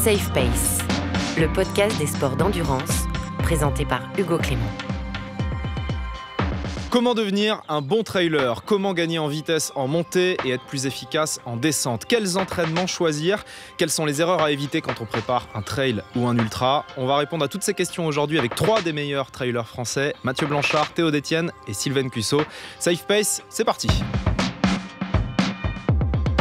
Safe Pace, le podcast des sports d'endurance, présenté par Hugo Clément. Comment devenir un bon trailer? Comment gagner en vitesse en montée et être plus efficace en descente? Quels entraînements choisir? Quelles sont les erreurs à éviter quand on prépare un trail ou un ultra? On va répondre à toutes ces questions aujourd'hui avec 3 des meilleurs trailers français, Mathieu Blanchard, Théo Détienne et Sylvain Cuisseau. Safe Pace, c'est parti!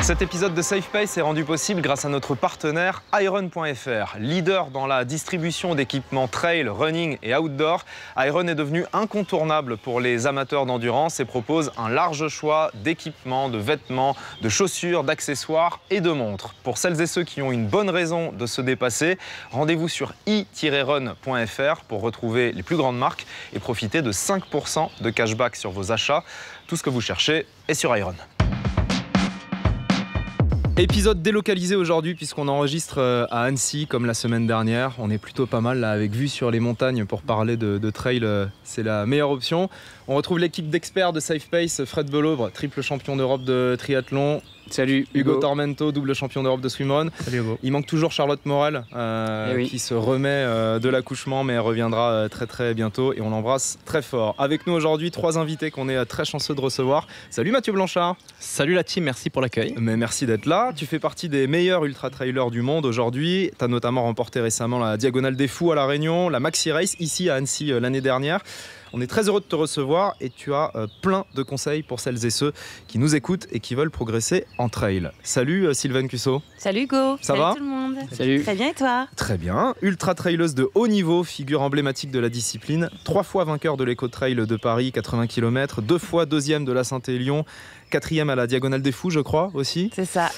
Cet épisode de Safe Pace est rendu possible grâce à notre partenaire Iron.fr. Leader dans la distribution d'équipements trail, running et outdoor, Iron est devenu incontournable pour les amateurs d'endurance et propose un large choix d'équipements, de vêtements, de chaussures, d'accessoires et de montres. Pour celles et ceux qui ont une bonne raison de se dépasser, rendez-vous sur i-run.fr pour retrouver les plus grandes marques et profiter de 5% de cashback sur vos achats. Tout ce que vous cherchez est sur Iron. Épisode délocalisé aujourd'hui puisqu'on enregistre à Annecy comme la semaine dernière. On est plutôt pas mal là avec vue sur les montagnes pour parler de trail, c'est la meilleure option. On retrouve l'équipe d'experts de Safe Pace, Fred Belaubre, triple champion d'Europe de triathlon. Salut Hugo Tormento, double champion d'Europe de swimrun. Salut Hugo. Il manque toujours Charlotte Morel qui se remet de l'accouchement mais elle reviendra très très bientôt et on l'embrasse très fort. Avec nous aujourd'hui 3 invités qu'on est très chanceux de recevoir. Salut Mathieu Blanchard. Salut la team, merci pour l'accueil. Mais merci d'être là. Tu fais partie des meilleurs ultra-trailers du monde aujourd'hui. Tu as notamment remporté récemment la Diagonale des Fous à La Réunion, la Maxi Race ici à Annecy l'année dernière. On est très heureux de te recevoir et tu as plein de conseils pour celles et ceux qui nous écoutent et qui veulent progresser en trail. Salut Sylvain Cuisseau. Salut Hugo. Ça va tout le monde. Salut. Très bien et toi? Très bien. Ultra-traileuse de haut niveau, figure emblématique de la discipline. 3 fois vainqueur de l'Eco-Trail de Paris, 80 km. 2 fois 2e de la Saint-Élion. 4e à la Diagonale des Fous, je crois, aussi. C'est ça.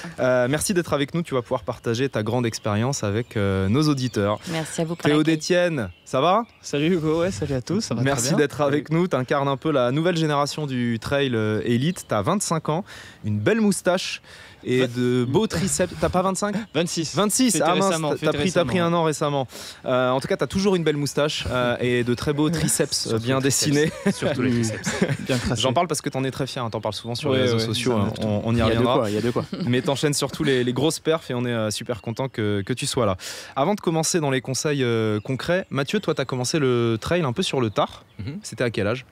Merci d'être avec nous. Tu vas pouvoir partager ta grande expérience avec nos auditeurs. Merci à vous pour Théo l'accueil. Détienne, ça va? Salut Hugo, ouais, salut à tous. Ça va Merci très bien. d'être avec nous. Tu incarnes un peu la nouvelle génération du trail élite. Tu as 25 ans, une belle moustache et de beaux triceps. T'as pas 25? 26. 26, Fêté ah mince, récemment, t'as pris un an récemment. En tout cas, t'as toujours une belle moustache et de très beaux triceps bien dessinés. Surtout les triceps. Bien tracés. J'en parle parce que t'en es très fier, hein. T'en parles souvent sur les Ouais, réseaux ouais, sociaux, ça hein. m'arrive tout. On y reviendra. Il y a de quoi. Mais t'enchaînes surtout les grosses perfs et on est super content que tu sois là. Avant de commencer dans les conseils concrets, Mathieu, toi t'as commencé le trail un peu sur le tard. C'était à quel âge?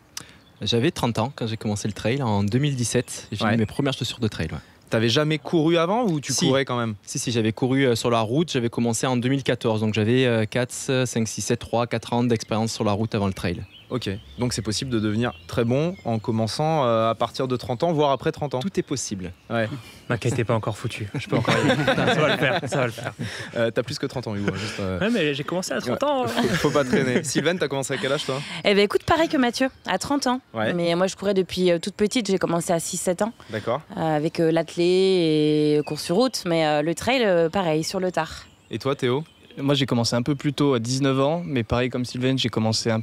J'avais 30 ans quand j'ai commencé le trail en 2017. J'ai Ouais. eu mes premières chaussures de trail. Ouais. T'avais jamais couru avant ou tu Si. courais quand même? Si, j'avais couru sur la route. J'avais commencé en 2014. Donc j'avais 4, 5, 6, 7, 3, 4 ans d'expérience sur la route avant le trail. Ok, donc c'est possible de devenir très bon en commençant à partir de 30 ans, voire après 30 ans. Tout est possible. Ouais. Ma quête n'est pas encore foutue. Je peux encore y aller. Ça va le faire. Ça va le faire. T'as plus que 30 ans, Hugo. Juste, Ouais, mais j'ai commencé à 30 ans. faut pas traîner. Sylvaine, t'as commencé à quel âge toi? Eh ben écoute, pareil que Mathieu, à 30 ans. Ouais. Mais moi je courais depuis toute petite, j'ai commencé à 6-7 ans D'accord. avec l'athlé et course sur route. Mais le trail, pareil, sur le tard. Et toi, Théo? Moi j'ai commencé un peu plus tôt à 19 ans, mais pareil comme Sylvain, j'ai commencé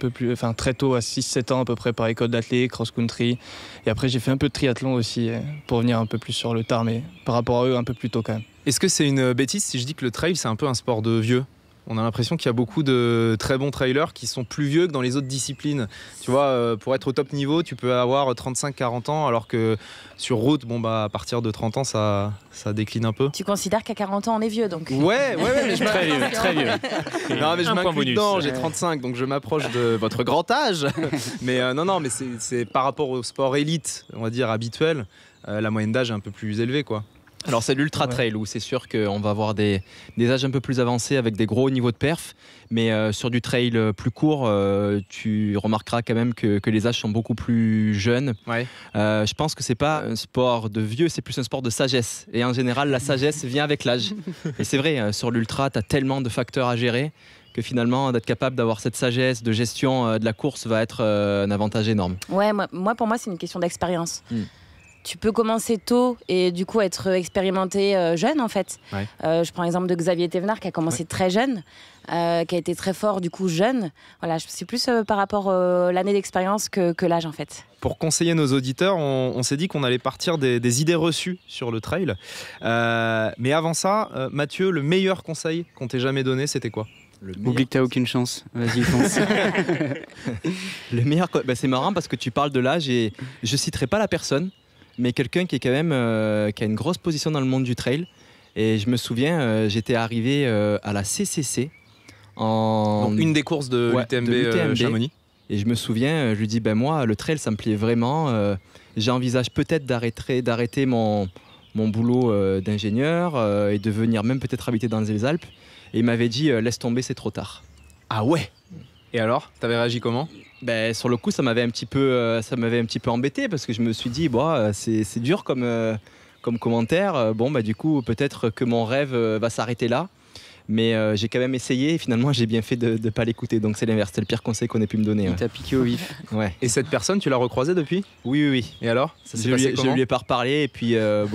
très tôt à 6-7 ans à peu près par école d'athlé, cross-country. Et après j'ai fait un peu de triathlon aussi pour venir un peu plus sur le tard, mais par rapport à eux un peu plus tôt quand même. Est-ce que c'est une bêtise si je dis que le trail c'est un peu un sport de vieux? On a l'impression qu'il y a beaucoup de très bons trailers qui sont plus vieux que dans les autres disciplines. Tu vois, pour être au top niveau, tu peux avoir 35-40 ans, alors que sur route, à partir de 30 ans, ça décline un peu. Tu considères qu'à 40 ans on est vieux donc? Ouais, mais je Très vieux, très vieux. Non, mais je Un point m'inclus bonus. dedans, j'ai 35, donc je m'approche de votre grand âge. Mais non, mais c'est par rapport au sport élite, on va dire habituel, la moyenne d'âge est un peu plus élevée, quoi. Alors c'est l'ultra trail où c'est sûr qu'on va avoir des âges un peu plus avancés avec des gros niveaux de perf. Mais sur du trail plus court, tu remarqueras quand même que les âges sont beaucoup plus jeunes. Ouais. Je pense que c'est pas un sport de vieux, c'est plus un sport de sagesse. Et en général, la sagesse vient avec l'âge. Et c'est vrai, sur l'ultra, tu as tellement de facteurs à gérer que finalement, d'être capable d'avoir cette sagesse de gestion de la course va être un avantage énorme. Ouais, pour moi c'est une question d'expérience. Tu peux commencer tôt et du coup être expérimenté jeune en fait. Ouais. Je prends l'exemple de Xavier Thévenard qui a commencé très jeune, qui a été très fort du coup jeune. Voilà, c'est plus par rapport à l'année d'expérience que l'âge en fait. Pour conseiller nos auditeurs, on s'est dit qu'on allait partir des idées reçues sur le trail. Mais avant ça, Mathieu, le meilleur conseil qu'on t'ait jamais donné, c'était quoi? Oublie que t'as aucune chance. Vas-y, fonce. Le meilleur, c'est marrant parce que tu parles de l'âge et je citerai pas la personne, mais quelqu'un qui est quand même qui a une grosse position dans le monde du trail. Et je me souviens, j'étais arrivé à la CCC. Donc, une des courses de l'UTMB Chamonix. Et je me souviens, je lui dis, moi, le trail, ça me plaît vraiment. J'envisage peut-être d'arrêter mon boulot d'ingénieur et de venir même peut-être habiter dans les Alpes. Et il m'avait dit, laisse tomber, c'est trop tard. Ah ouais. Et alors, t'avais réagi comment ? Sur le coup, ça m'avait un petit peu embêté parce que je me suis dit, c'est dur comme commentaire. Du coup, peut-être que mon rêve va s'arrêter là. Mais j'ai quand même essayé et finalement j'ai bien fait de ne pas l'écouter. Donc c'est l'inverse, c'est le pire conseil qu'on ait pu me donner. Il t'a piqué au vif. Ouais. Et cette personne, tu l'as recroisée depuis ? Oui. Et alors, ça s'est passé comment ? Je lui ai pas reparlé et puis je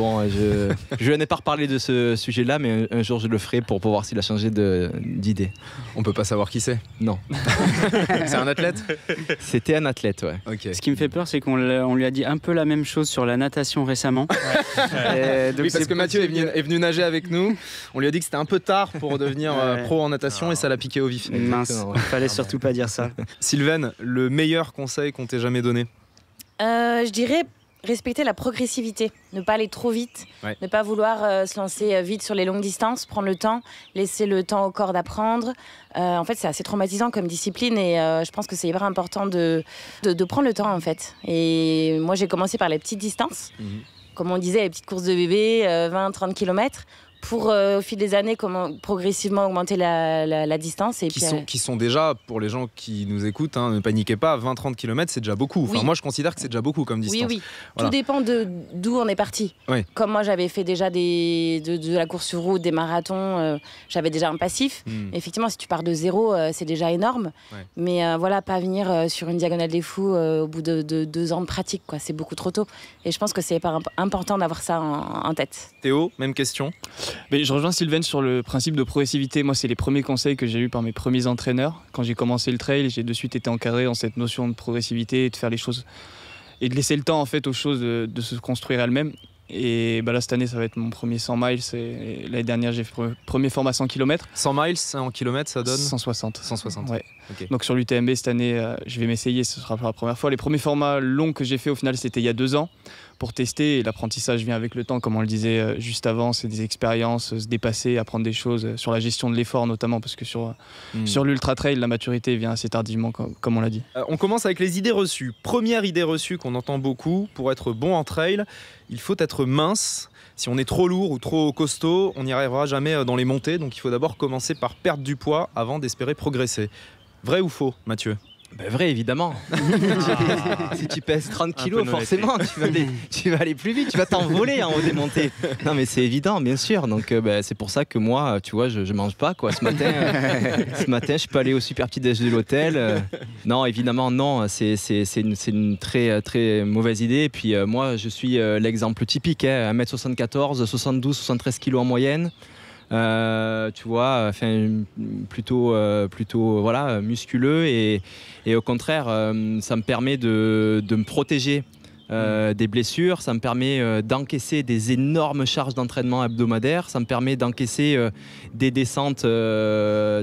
lui ai pas reparlé de ce sujet-là, mais un jour je le ferai pour voir s'il a changé d'idée. On peut pas savoir qui c'est ? Non. C'est un athlète ? C'était un athlète, ouais. Okay. Ce qui me fait peur, c'est qu'on lui a dit un peu la même chose sur la natation récemment. Donc oui, parce que Mathieu est venu nager avec nous. On lui a dit que c'était un peu tard pour devenir pro en natation et ça l'a piqué au vif. Mince, il fallait surtout pas dire ça. Sylvaine, le meilleur conseil qu'on t'ait jamais donné ? Je dirais respecter la progressivité, ne pas aller trop vite, ne pas vouloir se lancer vite sur les longues distances, prendre le temps, laisser le temps au corps d'apprendre. En fait, c'est assez traumatisant comme discipline et je pense que c'est hyper important de prendre le temps en fait. Et moi, j'ai commencé par les petites distances, comme on disait, les petites courses de bébé, 20-30 km. Pour au fil des années progressivement augmenter la distance et qui sont déjà, pour les gens qui nous écoutent, ne paniquez pas, 20-30 km c'est déjà beaucoup. Enfin, moi je considère que c'est déjà beaucoup comme distance. Oui. Voilà. Tout dépend d'où on est parti. Comme moi j'avais fait déjà de la course sur route, des marathons, j'avais déjà un passif. Effectivement, si tu pars de zéro, c'est déjà énorme. Mais pas venir sur une diagonale des fous au bout de 2 ans de pratique, quoi. C'est beaucoup trop tôt. Et je pense que c'est important d'avoir ça en tête. Théo, même question. Mais je rejoins Sylvaine sur le principe de progressivité. Moi, c'est les premiers conseils que j'ai eus par mes premiers entraîneurs. Quand j'ai commencé le trail, j'ai de suite été encadré dans cette notion de progressivité et de faire les choses et de laisser le temps en fait aux choses de se construire elles-mêmes. Et là, cette année, ça va être mon premier 100 miles. Et l'année dernière, j'ai fait le premier format 100 km. 100 miles en kilomètres, ça donne 160. 160. Ouais. Okay. Donc sur l'UTMB, cette année, je vais m'essayer. Ce sera pour la première fois. Les premiers formats longs que j'ai fait, au final, c'était il y a 2 ans pour tester. Et l'apprentissage vient avec le temps, comme on le disait juste avant. C'est des expériences, se dépasser, apprendre des choses sur la gestion de l'effort, notamment parce que sur l'ultra-trail, la maturité vient assez tardivement, comme on l'a dit. On commence avec les idées reçues. Première idée reçue qu'on entend beaucoup, pour être bon en trail, il faut être mince. Si on est trop lourd ou trop costaud, on n'y arrivera jamais dans les montées. Donc il faut d'abord commencer par perdre du poids avant d'espérer progresser. Vrai ou faux, Mathieu ? Vrai, évidemment. Si tu pèses 30 kilos, forcément, tu vas aller plus vite, tu vas t'envoler en haut des montées. Non, mais c'est évident, bien sûr. Donc, c'est pour ça que moi, tu vois, je mange pas, quoi. Ce matin, je peux aller au super petit déj de l'hôtel. Non, évidemment, non. C'est une très, très mauvaise idée. Et puis, moi, je suis l'exemple typique. 1m74, 72, 73 kilos en moyenne. Tu vois, plutôt voilà, musculeux et au contraire ça me permet de me protéger des blessures, ça me permet d'encaisser des énormes charges d'entraînement hebdomadaires, ça me permet d'encaisser des descentes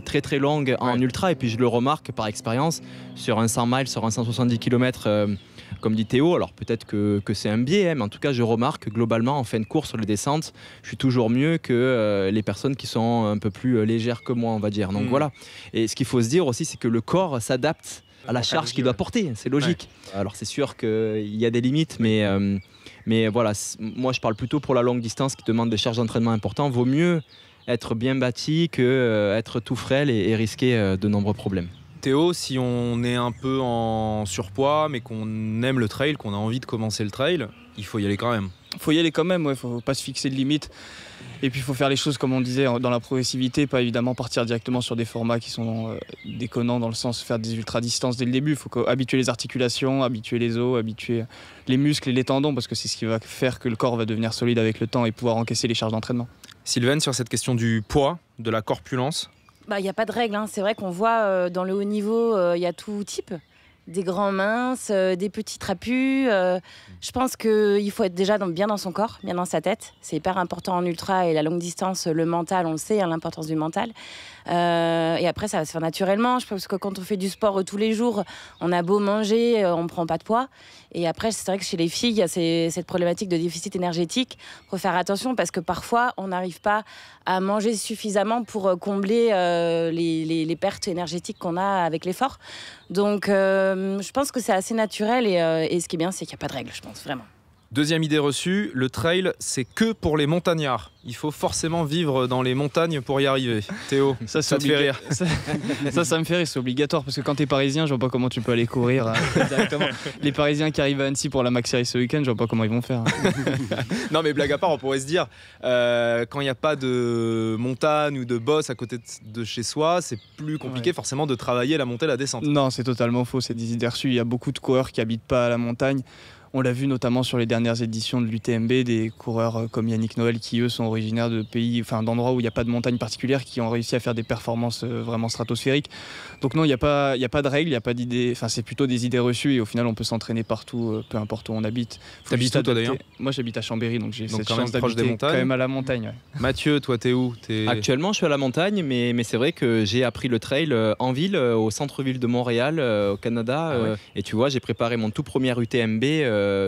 très très longues en ultra. Et puis je le remarque par expérience sur un 100 miles, sur un 170 km comme dit Théo, alors peut-être que c'est un biais, mais en tout cas je remarque que globalement en fin de course sur les descentes, je suis toujours mieux que les personnes qui sont un peu plus légères que moi, on va dire. Donc voilà. Et ce qu'il faut se dire aussi, c'est que le corps s'adapte à la charge qu'il doit porter, c'est logique. Alors c'est sûr qu'il y a des limites, mais voilà, moi je parle plutôt pour la longue distance qui demande des charges d'entraînement importantes. Vaut mieux être bien bâti que être tout frêle et risquer de nombreux problèmes. Théo, si on est un peu en surpoids mais qu'on aime le trail, qu'on a envie de commencer le trail, il faut y aller quand même. Il faut y aller quand même, il faut pas se fixer de limites. Et puis il faut faire les choses comme on disait dans la progressivité, pas évidemment partir directement sur des formats qui sont déconnants dans le sens de faire des ultra-distances dès le début. Il faut habituer les articulations, habituer les os, habituer les muscles et les tendons parce que c'est ce qui va faire que le corps va devenir solide avec le temps et pouvoir encaisser les charges d'entraînement. Sylvaine, sur cette question du poids, de la corpulence, il n'y a pas de règle, hein. C'est vrai qu'on voit dans le haut niveau, il y a tout type. des grands minces, des petits trapus. Je pense qu'il faut être déjà bien dans son corps, bien dans sa tête. C'est hyper important en ultra et la longue distance, le mental, on le sait, l'importance du mental. Et après, ça va se faire naturellement. Je pense que quand on fait du sport tous les jours, on a beau manger, on ne prend pas de poids. Et après, c'est vrai que chez les filles, il y a cette problématique de déficit énergétique. Il faut faire attention parce que parfois, on n'arrive pas à manger suffisamment pour combler les pertes énergétiques qu'on a avec l'effort. Donc, je pense que c'est assez naturel et ce qui est bien, c'est qu'il n'y a pas de règle, je pense, vraiment. Deuxième idée reçue, le trail, c'est que pour les montagnards. Il faut forcément vivre dans les montagnes pour y arriver. Théo, ça te fait rire. Ça me fait rire, c'est obligatoire. Parce que quand t'es parisien, je vois pas comment tu peux aller courir directement. Les Parisiens qui arrivent à Annecy pour la Max Series ce week-end, je vois pas comment ils vont faire. Non mais blague à part, on pourrait se dire, quand il n'y a pas de montagne ou de boss à côté de chez soi, c'est plus compliqué forcément de travailler la montée et la descente. Non, c'est totalement faux, c'est des idées reçues. Il y a beaucoup de coureurs qui habitent pas à la montagne. On l'a vu notamment sur les dernières éditions de l'UTMB, des coureurs comme Yannick Noël qui eux sont originaires de pays, d'endroits où il n'y a pas de montagne particulière, qui ont réussi à faire des performances vraiment stratosphériques. Donc non, il n'y a pas de règles, il n'y a pas d'idées, c'est plutôt des idées reçues et au final on peut s'entraîner partout, peu importe où on habite. T'habites où toi d'ailleurs ? Moi j'habite à Chambéry, donc j'ai cette quand chance même proche des d'habiter montagnes. Quand même à la montagne. Ouais. Mathieu, toi t'es où ? Actuellement je suis à la montagne, mais c'est vrai que j'ai appris le trail en ville, au centre-ville de Montréal, au Canada. Et tu vois, j'ai préparé mon tout premier UTMB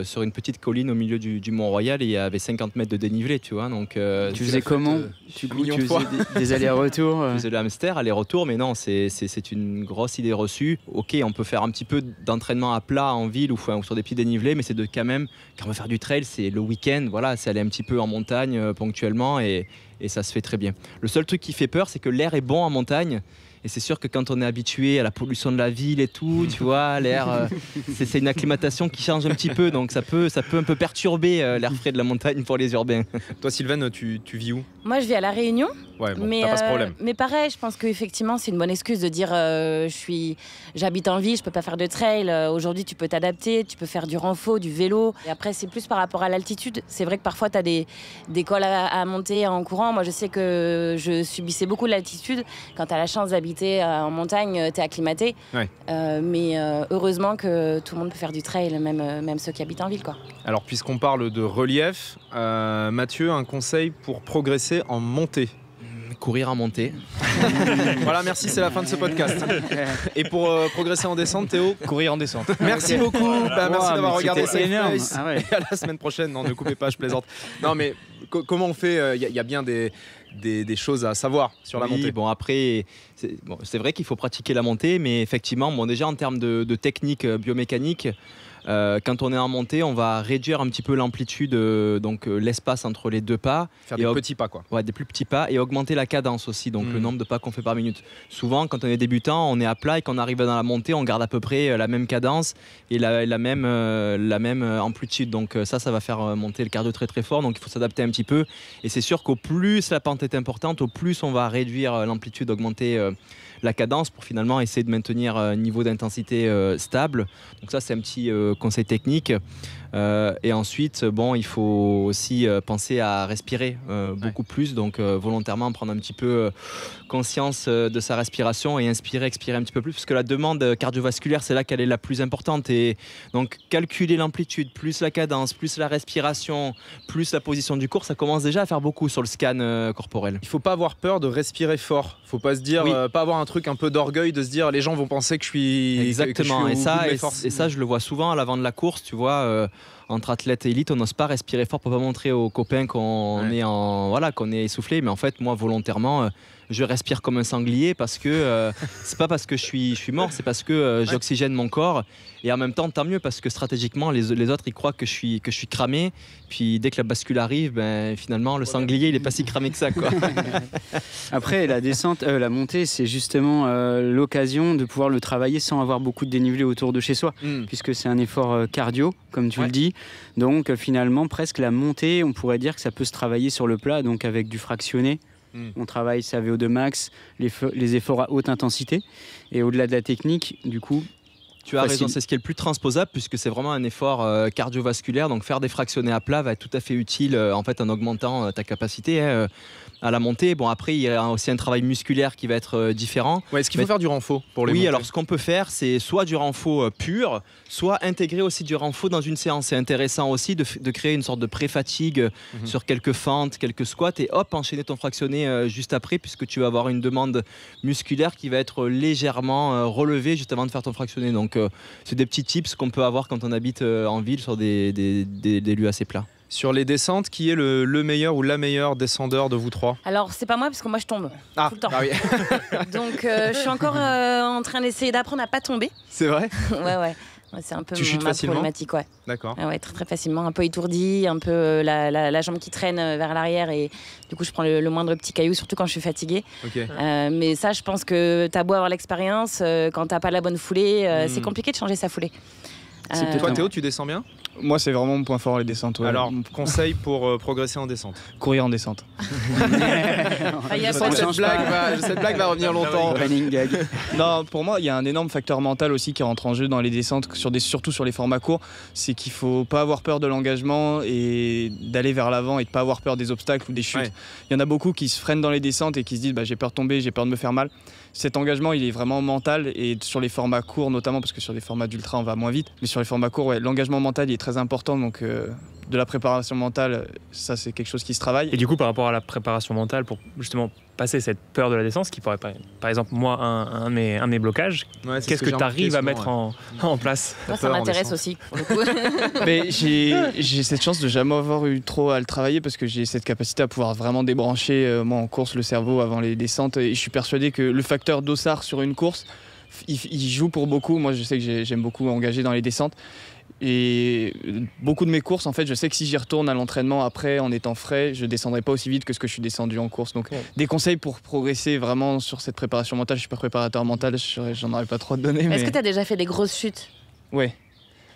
sur une petite colline au milieu du Mont-Royal et il y avait 50 mètres de dénivelé, tu vois. Donc, tu faisais comment tu faisais des allers-retours Je faisais le hamster, aller-retour, mais non, c'est une grosse idée reçue. Ok, on peut faire un petit peu d'entraînement à plat en ville ou sur des petits dénivelés, mais c'est de quand même on va faire du trail, c'est le week-end, voilà, c'est aller un petit peu en montagne ponctuellement et ça se fait très bien. Le seul truc qui fait peur, c'est que l'air est bon en montagne. Et c'est sûr que quand on est habitué à la pollution de la ville et tout, tu vois, l'air, c'est une acclimatation qui change un petit peu, donc ça peut un peu perturber l'air frais de la montagne pour les urbains. Toi, Sylvaine, tu vis où ? Moi, je vis à La Réunion. Ouais, bon, t'as pas ce problème. Mais pareil, je pense qu'effectivement, c'est une bonne excuse de dire j'habite en ville, je peux pas faire de trail. Aujourd'hui, tu peux t'adapter, tu peux faire du renfo, du vélo. Et après, c'est plus par rapport à l'altitude. C'est vrai que parfois, tu as des cols à monter en courant. Moi, je sais que je subissais beaucoup l'altitude. Quand tu as la chance d'habiter en montagne, tu es acclimaté. Ouais. Mais heureusement que tout le monde peut faire du trail, même ceux qui habitent en ville, quoi. Alors, puisqu'on parle de relief, Mathieu, un conseil pour progresser en montée ? Courir en montée. Voilà, merci, c'est la fin de ce podcast. Et pour progresser en descente, Théo ? Courir en descente. Merci beaucoup. Merci d'avoir regardé c'est énorme. Safe Place. Et à la semaine prochaine. Non, ne coupez pas, je plaisante. Non, mais comment on fait ? Il y a bien des choses à savoir sur la montée. Bon, après, c'est vrai qu'il faut pratiquer la montée, mais effectivement, déjà en termes de technique biomécanique, quand on est en montée, on va réduire un petit peu l'amplitude, l'espace entre les deux pas. Faire des petits pas, quoi. Ouais, des plus petits pas et augmenter la cadence aussi, donc le nombre de pas qu'on fait par minute. Souvent, quand on est débutant, on est à plat et quand on arrive dans la montée, on garde à peu près la même cadence et la même amplitude. Donc ça va faire monter le cardio très très fort, donc il faut s'adapter un petit peu. Et c'est sûr qu'au plus la pente est importante, au plus on va réduire l'amplitude, augmenter la cadence pour finalement essayer de maintenir un niveau d'intensité stable. Donc ça, c'est un petit conseil technique. Et ensuite, il faut aussi penser à respirer beaucoup plus, donc volontairement prendre un petit peu conscience de sa respiration et inspirer, expirer un petit peu plus, parce que la demande cardiovasculaire, c'est là qu'elle est la plus importante. Et donc calculer l'amplitude, plus la cadence, plus la respiration, plus la position du corps, ça commence déjà à faire beaucoup sur le scan corporel. Il ne faut pas avoir peur de respirer fort. Il ne faut pas se dire, pas avoir un truc un peu d'orgueil, de se dire les gens vont penser que je suis... Exactement, que je suis au bout de mes forces. Et ça, je le vois souvent à l'avant de la course, tu vois. Entre athlètes et élites, on n'ose pas respirer fort pour pas montrer aux copains qu'on qu'on est essoufflé. Mais en fait, moi, volontairement, je respire comme un sanglier parce que c'est pas parce que je suis mort, c'est parce que j'oxygène mon corps. Et en même temps, tant mieux parce que stratégiquement, les autres ils croient que je suis cramé. Puis dès que la bascule arrive, finalement, le sanglier il est pas si cramé que ça, quoi. Après, la montée, c'est justement l'occasion de pouvoir le travailler sans avoir beaucoup de dénivelé autour de chez soi, puisque c'est un effort cardio, comme tu le dis. Donc finalement, presque la montée, on pourrait dire que ça peut se travailler sur le plat, donc avec du fractionné. On travaille sa VO2 max, les efforts à haute intensité. Et au-delà de la technique, du coup, Tu as raison, c'est ce qui est le plus transposable puisque c'est vraiment un effort cardiovasculaire. Donc faire des fractionnés à plat va être tout à fait utile en fait en augmentant ta capacité à la montée. Bon, après, il y a aussi un travail musculaire qui va être différent. Ouais, est-ce qu'il faut faire du renfort pour les montées ? Alors ce qu'on peut faire, c'est soit du renfort pur, soit intégrer aussi du renfort dans une séance. C'est intéressant aussi de créer une sorte de pré-fatigue sur quelques fentes, quelques squats et hop, enchaîner ton fractionné juste après puisque tu vas avoir une demande musculaire qui va être légèrement relevée juste avant de faire ton fractionné. Donc c'est des petits tips qu'on peut avoir quand on habite en ville sur des lieux assez plats. Sur les descentes, qui est le meilleur ou la meilleure descendeur de vous trois ? Alors, c'est pas moi, parce que moi, je tombe tout le temps. Ah oui. Donc, je suis encore en train d'essayer d'apprendre à pas tomber. C'est vrai ? Ouais. C'est un peu ma problématique, ouais. D'accord. Ouais, très facilement, un peu étourdi, un peu la jambe qui traîne vers l'arrière et du coup je prends le moindre petit caillou, surtout quand je suis fatiguée. Okay. Mais ça, je pense que t'as beau avoir l'expérience, quand t'as pas la bonne foulée, c'est compliqué de changer sa foulée. Toi Théo, tu descends bien ? Moi, c'est vraiment mon point fort, les descentes. Ouais. Alors, conseil pour progresser en descente ? Courir en descente. Cette blague va revenir longtemps. Non, pour moi, il y a un énorme facteur mental aussi qui rentre en jeu dans les descentes, surtout sur les formats courts. C'est qu'il faut pas avoir peur de l'engagement et d'aller vers l'avant et de pas avoir peur des obstacles ou des chutes. Il y en a beaucoup qui se freinent dans les descentes et qui se disent j'ai peur de tomber, j'ai peur de me faire mal. Cet engagement, il est vraiment mental et sur les formats courts notamment, parce que sur les formats d'ultra, on va moins vite. Mais sur les formats courts, l'engagement mental il est très important. Donc de la préparation mentale, ça c'est quelque chose qui se travaille. Et du coup, par rapport à la préparation mentale, pour justement passer cette peur de la descente, ce qui pourrait, par exemple, moi, un de mes blocages, qu'est-ce que tu arrives à mettre en place ? Moi, ça m'intéresse aussi, pour le coup. Mais j'ai cette chance de jamais avoir eu trop à le travailler parce que j'ai cette capacité à pouvoir vraiment débrancher, moi, en course, le cerveau avant les descentes. Et je suis persuadé que le facteur dossard sur une course, il joue pour beaucoup. Moi, je sais que j'aime beaucoup engager dans les descentes. Et beaucoup de mes courses, en fait, je sais que si j'y retourne à l'entraînement après en étant frais, je descendrai pas aussi vite que ce que je suis descendu en course. Donc, des conseils pour progresser vraiment sur cette préparation mentale. Je suis pas préparateur mental, j'en aurais pas trop à te donner. Est-ce que tu as déjà fait des grosses chutes ? Ouais.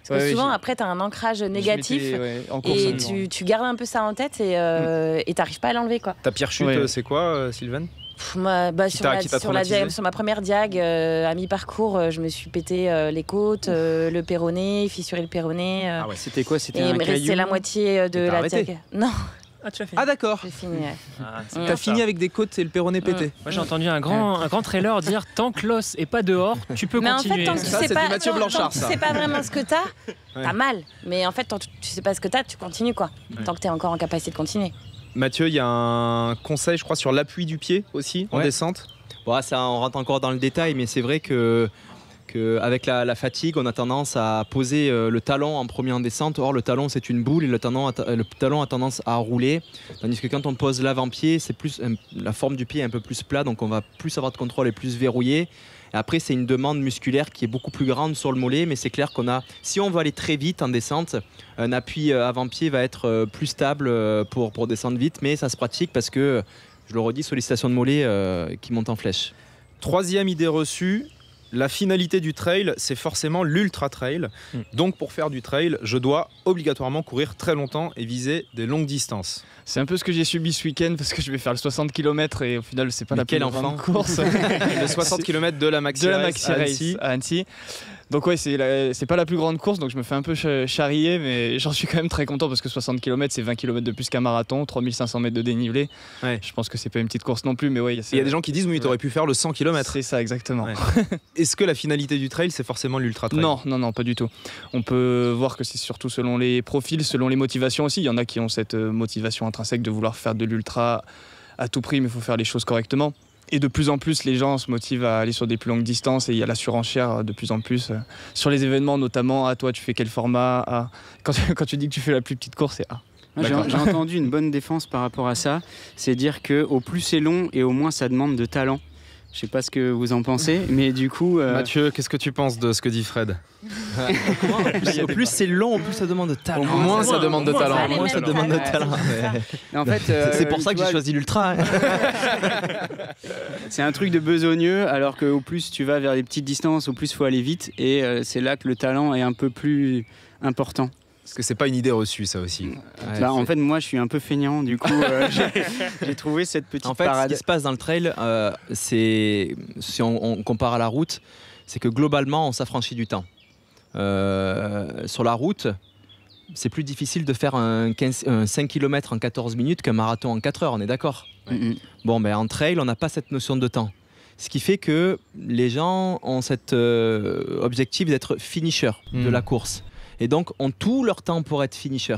Parce que souvent, après, tu as un ancrage négatif et tu gardes un peu ça en tête et t'arrives pas à l'enlever, quoi. Ta pire chute, c'est quoi, Sylvaine ? Sur ma première diag à mi-parcours, je me suis pété les côtes, le péroné, fissuré le péroné. Ah ouais, c'était quoi ? C'était un caillou. C'est la moitié de la diag. Non. Ah, tu as fini. Ah d'accord. J'ai fini. T'as fini avec des côtes et le péroné pété. Moi j'ai entendu un grand trailer dire tant que l'os est pas dehors, tu peux continuer. Mais en fait, c'est du Mathieu Blanchard, ça. Tu sais pas vraiment ce que t'as mal. Mais en fait, tant que tu sais pas ce que t'as, tu continues quoi. Tant que t'es encore en capacité de continuer. Mathieu, il y a un conseil, je crois, sur l'appui du pied aussi en descente. Bon, ça, on rentre encore dans le détail, mais c'est vrai qu'avec la fatigue, on a tendance à poser le talon en premier en descente. Or, le talon, c'est une boule et le talon a tendance à rouler. Tandis que quand on pose l'avant-pied, c'est plus la forme du pied est un peu plus plat, donc on va plus avoir de contrôle et plus verrouillé. Et après, c'est une demande musculaire qui est beaucoup plus grande sur le mollet, mais c'est clair si on veut aller très vite en descente, un appui avant-pied va être plus stable pour descendre vite, mais ça se pratique parce que, je le redis, sollicitation de mollet qui monte en flèche. Troisième idée reçue, la finalité du trail, c'est forcément l'ultra trail. Donc pour faire du trail, je dois obligatoirement courir très longtemps et viser des longues distances. C'est un peu ce que j'ai subi ce week-end parce que je vais faire le 60 km et au final c'est pas la plus grande course. Le 60 km de la Maxi Race à Annecy. Donc ouais, c'est pas la plus grande course, donc je me fais un peu charrier, mais j'en suis quand même très content parce que 60 km c'est 20 km de plus qu'un marathon, 3500 mètres de dénivelé. Ouais. Je pense que c'est pas une petite course non plus, mais ouais. Il y a des gens qui disent oui, t'aurais pu faire le 100 km. C'est ça, exactement. Ouais. Est-ce que la finalité du trail c'est forcément l'ultra trail ? Non, pas du tout. On peut voir que c'est surtout selon les profils, selon les motivations aussi. Il y en a qui ont cette motivation intrinsèque de vouloir faire de l'ultra à tout prix, mais il faut faire les choses correctement. Et de plus en plus, les gens se motivent à aller sur des plus longues distances et il y a la surenchère de plus en plus sur les événements, notamment. Toi, tu fais quel format ? Quand tu dis que tu fais la plus petite course, c'est A. J'ai entendu une bonne défense par rapport à ça, c'est dire qu'au plus c'est long et au moins ça demande de talent. Je sais pas ce que vous en pensez, mais du coup... Mathieu, qu'est-ce que tu penses de ce que dit Fred ? Au plus c'est long, au plus ça demande de talent. Au moins ça demande de talent. Au moins ça demande de talent. En fait, c'est pour ça que j'ai choisi l'ultra. C'est un truc de besogneux, alors qu'au plus tu vas vers les petites distances, au plus il faut aller vite. Et c'est là que le talent est un peu plus important. Parce que c'est pas une idée reçue, ça aussi. En fait, moi, je suis un peu feignant, du coup, j'ai trouvé cette petite parade. Ce qui se passe dans le trail, c'est si on compare à la route, c'est que globalement, on s'affranchit du temps. Sur la route, c'est plus difficile de faire un 5 km en 14 minutes qu'un marathon en 4 heures, on est d'accord ? Bon, en trail, on n'a pas cette notion de temps. Ce qui fait que les gens ont cet objectif d'être finisher de la course. Et donc, ont tout leur temps pour être finisher.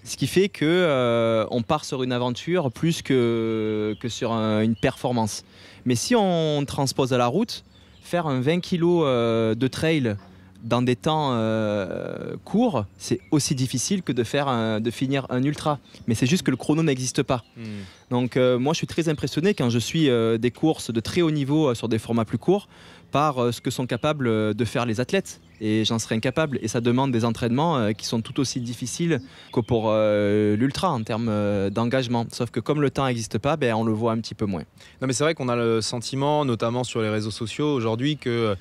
Ce qui fait qu'on part sur une aventure plus que sur une performance. Mais si on transpose à la route, faire un 20 kg de trail dans des temps courts, c'est aussi difficile que de finir un ultra. Mais c'est juste que le chrono n'existe pas. Donc moi, je suis très impressionné quand je suis des courses de très haut niveau sur des formats plus courts par ce que sont capables de faire les athlètes. Et j'en serais incapable. Et ça demande des entraînements qui sont tout aussi difficiles que pour l'ultra en termes d'engagement. Sauf que comme le temps n'existe pas, on le voit un petit peu moins. Non, mais c'est vrai qu'on a le sentiment, notamment sur les réseaux sociaux aujourd'hui, que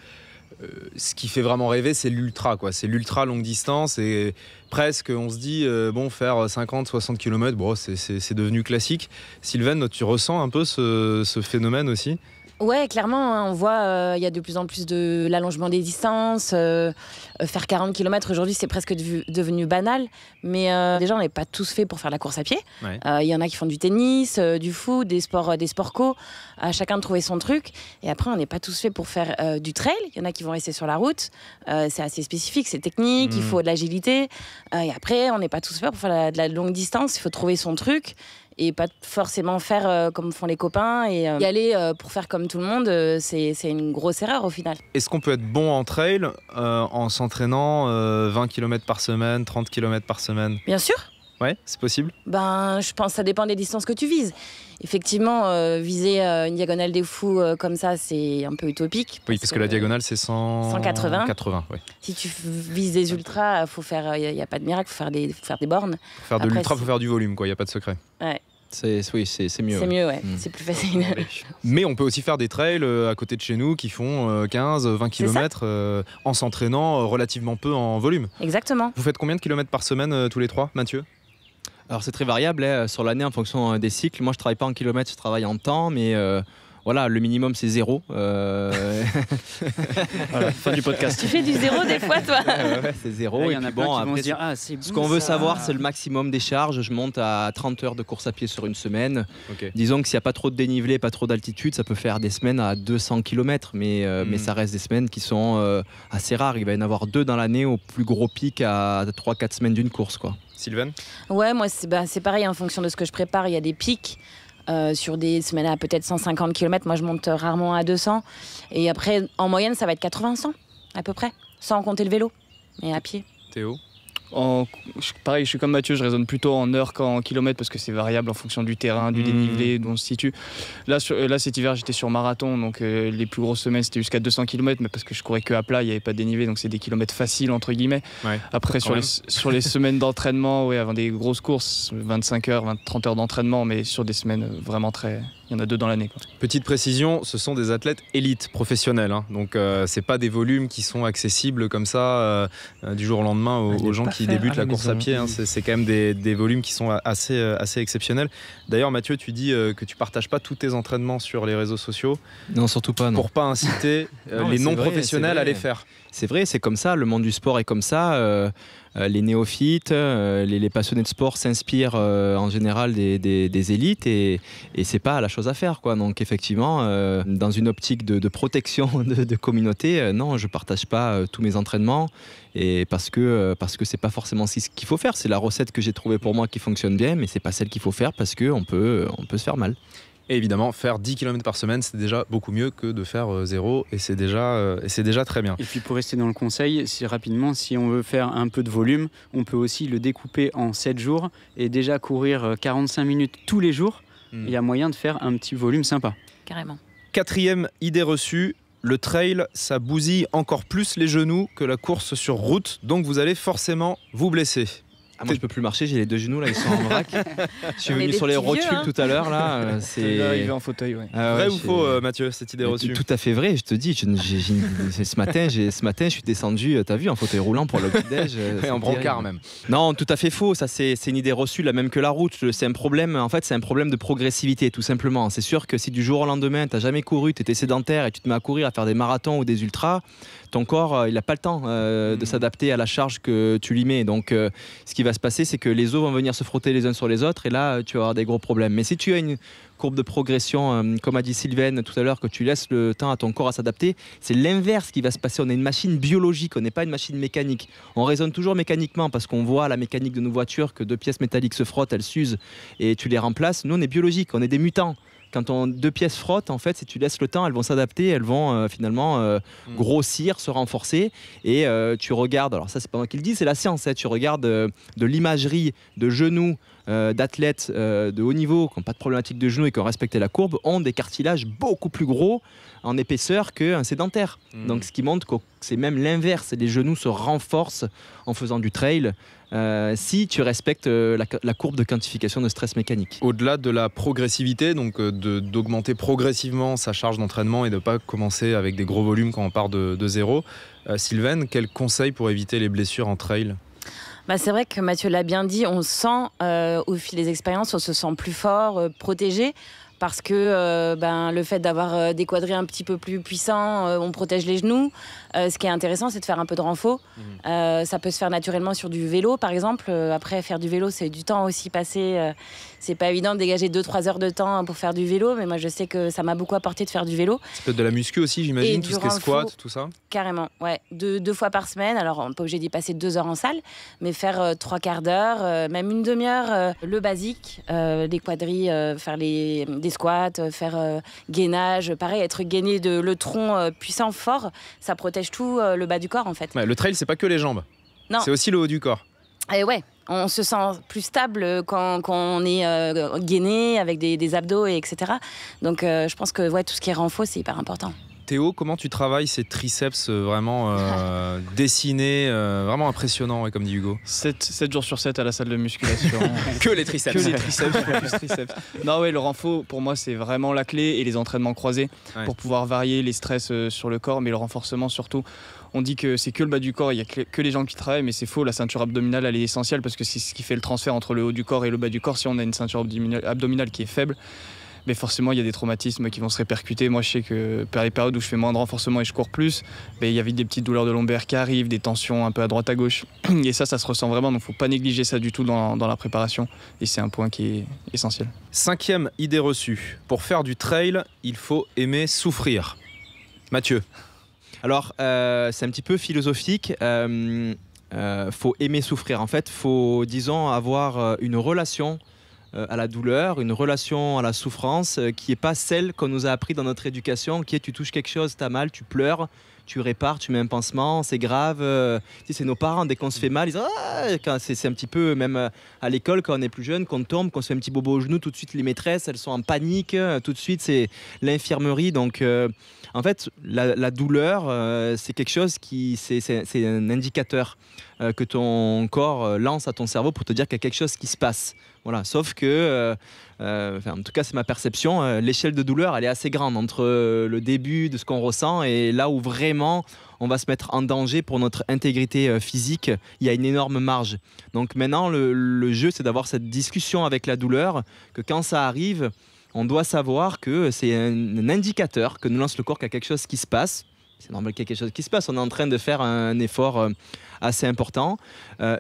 ce qui fait vraiment rêver, c'est l'ultra, quoi. C'est l'ultra longue distance et presque on se dit faire 50-60 km, c'est devenu classique. Sylvaine, tu ressens un peu ce phénomène aussi ? Ouais, clairement, on voit il y a de plus en plus de l'allongement des distances. Faire 40 km aujourd'hui, c'est presque devenu banal. Mais déjà, on n'est pas tous faits pour faire la course à pied. Il y en a qui font du tennis, du foot, des sports co. À chacun de trouver son truc. Et après, on n'est pas tous faits pour faire du trail. Il y en a qui vont rester sur la route. C'est assez spécifique, c'est technique, il faut de l'agilité. Et après, on n'est pas tous faits pour faire de la longue distance. Il faut trouver son truc. Et pas forcément faire comme font les copains et y aller pour faire comme tout le monde, c'est une grosse erreur au final. Est-ce qu'on peut être bon en trail en s'entraînant 20 km par semaine, 30 km par semaine ? Bien sûr. Ouais, c'est possible ? Je pense que ça dépend des distances que tu vises. Effectivement, viser une diagonale des fous comme ça, c'est un peu utopique. Oui, parce que la diagonale, c'est 180. 80, ouais. Si tu vises des ultras, il n'y a pas de miracle, il faut faire des bornes. Pour faire de l'ultra, il faut faire du volume, quoi. Il n'y a pas de secret. Ouais. C'est mieux. C'est mieux, ouais. C'est plus facile. Mais on peut aussi faire des trails à côté de chez nous qui font 15-20 km en s'entraînant relativement peu en volume. Exactement. Vous faites combien de kilomètres par semaine tous les trois, Mathieu ? Alors c'est très variable sur l'année en fonction des cycles. Moi je travaille pas en kilomètres, je travaille en temps, mais voilà, le minimum c'est 0. Voilà, fin du podcast. Tu fais du 0 des fois, toi ? Ouais, c'est 0. Il y en a plein qui vont se dire c'est bon. Ce qu'on veut savoir, c'est le maximum des charges. Je monte à 30 heures de course à pied sur une semaine. Okay. Disons que s'il n'y a pas trop de dénivelé, pas trop d'altitude, ça peut faire des semaines à 200 km, mais ça reste des semaines qui sont assez rares. Il va y en avoir 2 dans l'année au plus gros pic à 3-4 semaines d'une course, quoi. Sylvaine ? Ouais, moi c'est pareil, en fonction de ce que je prépare, il y a des pics. Sur des semaines à peut-être 150 km, moi je monte rarement à 200. Et après, en moyenne, ça va être 80-100 à peu près, sans compter le vélo, mais à pied. Théo ? Pareil, je suis comme Mathieu, je raisonne plutôt en heures qu'en kilomètres parce que c'est variable en fonction du terrain, du dénivelé, d'où on se situe. Là, cet hiver, j'étais sur marathon, donc les plus grosses semaines, c'était jusqu'à 200 km, mais parce que je courais que à plat, il n'y avait pas de dénivelé, donc c'est des kilomètres faciles, entre guillemets. Ouais, après, sur les semaines d'entraînement, avant des grosses courses, 25 heures, 30 heures d'entraînement, mais sur des semaines vraiment très... Il y en a 2 dans l'année, quoi. Petite précision, ce sont des athlètes élites professionnels, hein. Donc c'est pas des volumes qui sont accessibles comme ça du jour au lendemain aux gens qui débutent la course à pied, hein. C'est quand même des volumes qui sont assez exceptionnels. D'ailleurs Mathieu, tu dis que tu partages pas tous tes entraînements sur les réseaux sociaux. Non, surtout pas, non. Pour pas inciter les non-professionnels à les faire. C'est vrai, c'est comme ça, le monde du sport est comme ça. Les néophytes, les passionnés de sport s'inspirent en général des élites et c'est pas la chose à faire, quoi. Donc effectivement, dans une optique de protection de communauté, non, je partage pas tous mes entraînements et parce que c'est pas forcément ce qu'il faut faire. C'est la recette que j'ai trouvée pour moi qui fonctionne bien, mais c'est pas celle qu'il faut faire parce que on peut se faire mal. Et évidemment, faire 10 km par semaine, c'est déjà beaucoup mieux que de faire 0 et c'est déjà très bien. Et puis pour rester dans le conseil, si on veut faire un peu de volume, on peut aussi le découper en 7 jours et déjà courir 45 minutes tous les jours. Il y a moyen de faire un petit volume sympa. Carrément. 4e idée reçue, le trail, ça bousille encore plus les genoux que la course sur route, donc vous allez forcément vous blesser. Moi, je peux plus marcher, j'ai les 2 genoux là, ils sont en vrac. Je suis venu sur les rotules tout à l'heure là. C'est arrivé en fauteuil. Ouais. Vrai ou faux, Mathieu, cette idée reçue? Tout à fait vrai. Je te dis, ce matin, je suis descendu. T'as vu, en fauteuil roulant pour le petit-déj. Et en brancard même. Non, tout à fait faux. Ça, c'est une idée reçue, la même que la route. C'est un problème. En fait, c'est un problème de progressivité, tout simplement. C'est sûr que si du jour au lendemain, t'as jamais couru, t'étais sédentaire et tu te mets à courir, à faire des marathons ou des ultras, ton corps, il n'a pas le temps de s'adapter à la charge que tu lui mets. Donc, ce qui va se passer, c'est que les os vont venir se frotter les uns sur les autres et là, tu vas avoir des gros problèmes. Mais si tu as une courbe de progression, comme a dit Sylvaine tout à l'heure, que tu laisses le temps à ton corps à s'adapter, c'est l'inverse qui va se passer. On est une machine biologique, on n'est pas une machine mécanique. On raisonne toujours mécaniquement parce qu'on voit la mécanique de nos voitures que 2 pièces métalliques se frottent, elles s'usent et tu les remplaces. Nous, on est biologique, on est des mutants. Quand 2 pièces frottent, en fait, si tu laisses le temps, elles vont s'adapter, elles vont finalement grossir, se renforcer. Et tu regardes, alors ça, c'est pas moi qui le dis, c'est la science. Tu regardes de l'imagerie de genoux d'athlètes de haut niveau qui n'ont pas de problématique de genoux et qui ont respecté la courbe, ont des cartilages beaucoup plus gros en épaisseur qu'un sédentaire. Donc, ce qui montre que c'est même l'inverse. Les genoux se renforcent en faisant du trail. Si tu respectes la courbe de quantification de stress mécanique. Au-delà de la progressivité, donc d'augmenter progressivement sa charge d'entraînement et de ne pas commencer avec des gros volumes quand on part de zéro, Sylvaine, quel conseil pour éviter les blessures en trail? C'est vrai que Mathieu l'a bien dit, on sent au fil des expériences, on se sent plus fort, protégé. Parce que le fait d'avoir des quadris un petit peu plus puissants, on protège les genoux. Ce qui est intéressant, c'est de faire un peu de renfort. Ça peut se faire naturellement sur du vélo, par exemple. Après, faire du vélo, c'est du temps aussi passé. C'est pas évident de dégager 2-3 heures de temps pour faire du vélo, mais moi, je sais que ça m'a beaucoup apporté de faire du vélo. C'est peut-être de la muscu aussi, j'imagine, tout ce qui est squat, tout ça? Carrément, ouais. 2 fois par semaine. Alors, on n'est pas obligé d'y passer 2 heures en salle, mais faire 3 quarts d'heure, même une demi-heure, le basique, les quadris, faire des squats, faire gainage, pareil, être gainé le tronc puissant, fort, ça protège tout le bas du corps en fait. Ouais, le trail, c'est pas que les jambes, c'est aussi le haut du corps. Et ouais, on se sent plus stable quand on est gainé avec des abdos, etc. Donc je pense que tout ce qui est renfort, c'est hyper important. Théo, comment tu travailles ces triceps vraiment dessinés, vraiment impressionnants, comme dit Hugo? 7 jours sur 7 à la salle de musculation. Que les triceps. Que les triceps, focus triceps. Non, le renfort, pour moi, c'est vraiment la clé, et les entraînements croisés pour pouvoir varier les stress sur le corps, mais le renforcement surtout. On dit que c'est que le bas du corps, il n'y a que les jambes qui travaillent, mais c'est faux. La ceinture abdominale, elle est essentielle parce que c'est ce qui fait le transfert entre le haut du corps et le bas du corps. Si on a une ceinture abdominale qui est faible, mais forcément il y a des traumatismes qui vont se répercuter. Moi, je sais que par les périodes où je fais moins de renforcement et je cours plus, il y a vite des petites douleurs de lombaire qui arrivent, des tensions un peu à droite à gauche, et ça se ressent vraiment. Donc faut pas négliger ça du tout dans la préparation, et c'est un point qui est essentiel. 5e idée reçue: pour faire du trail, il faut aimer souffrir. Mathieu? Alors c'est un petit peu philosophique. Faut aimer souffrir. En fait, faut, disons, avoir une relation à la douleur, une relation à la souffrance qui n'est pas celle qu'on nous a appris dans notre éducation, qui est tu touches quelque chose, t'as mal, tu pleures, tu répares, tu mets un pansement, c'est grave. C'est nos parents, dès qu'on se fait mal, ils disent c'est un petit peu, même à l'école, quand on est plus jeune, qu'on tombe, qu'on se fait un petit bobo au genou, tout de suite les maîtresses, elles sont en panique, tout de suite c'est l'infirmerie. Donc en fait, la douleur, c'est quelque chose c'est un indicateur que ton corps lance à ton cerveau pour te dire qu'il y a quelque chose qui se passe. Voilà. Sauf que, en tout cas c'est ma perception, l'échelle de douleur elle est assez grande entre le début de ce qu'on ressent et là où vraiment on va se mettre en danger pour notre intégrité physique. Il y a une énorme marge. Donc maintenant le jeu, c'est d'avoir cette discussion avec la douleur, que quand ça arrive, on doit savoir que c'est un indicateur que nous lance le corps qu'il y a quelque chose qui se passe. C'est normal qu'il y ait quelque chose qui se passe. On est en train de faire un effort assez important,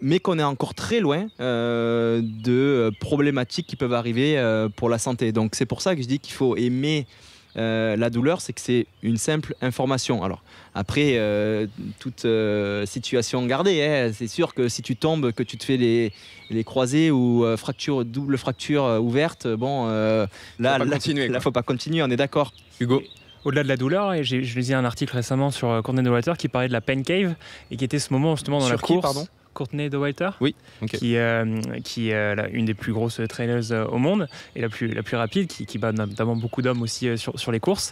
mais qu'on est encore très loin de problématiques qui peuvent arriver pour la santé. Donc c'est pour ça que je dis qu'il faut aimer la douleur, c'est que c'est une simple information. Alors après, toute situation gardée, c'est sûr que si tu tombes, que tu te fais les croisés ou double fracture ouverte, là, faut pas continuer, on est d'accord. Hugo? Au-delà de la douleur, je lisais un article récemment sur Courtney Dauwalter qui parlait de la pain cave et qui était ce moment justement dans la course. Courtney Dauwalter, oui, okay. qui est une des plus grosses trailers au monde et la plus rapide, qui bat notamment beaucoup d'hommes aussi sur les courses,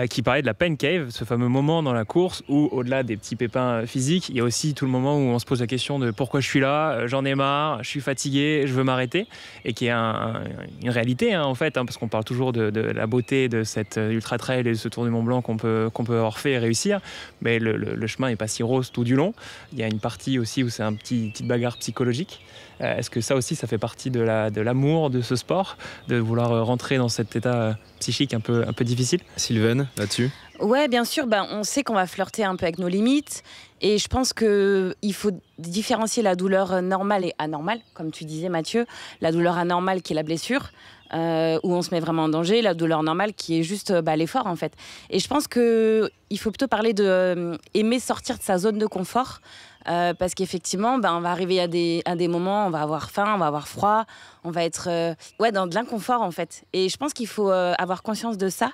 qui parlait de la pain cave, ce fameux moment dans la course où, au-delà des petits pépins physiques, il y a aussi tout le moment où on se pose la question de pourquoi je suis là, j'en ai marre, je suis fatigué, je veux m'arrêter, et qui est une réalité en fait, parce qu'on parle toujours de la beauté de cette ultra trail et de ce Tour du Mont Blanc qu'on peut avoir fait et réussir, mais le chemin n'est pas si rose tout du long. Il y a une partie aussi où c'est une petite bagarre psychologique. Est-ce que ça aussi, ça fait partie de l'amour de ce sport, de vouloir rentrer dans cet état psychique un peu difficile? Sylvaine, là-dessus? Ouais, bien sûr, on sait qu'on va flirter un peu avec nos limites, et je pense qu'il faut différencier la douleur normale et anormale, comme tu disais Mathieu. La douleur anormale qui est la blessure, où on se met vraiment en danger, la douleur normale qui est juste l'effort en fait. Et je pense qu'il faut plutôt parler d'aimer sortir de sa zone de confort, parce qu'effectivement on va arriver à des moments, on va avoir faim, on va avoir froid, on va être dans de l'inconfort en fait. Et je pense qu'il faut avoir conscience de ça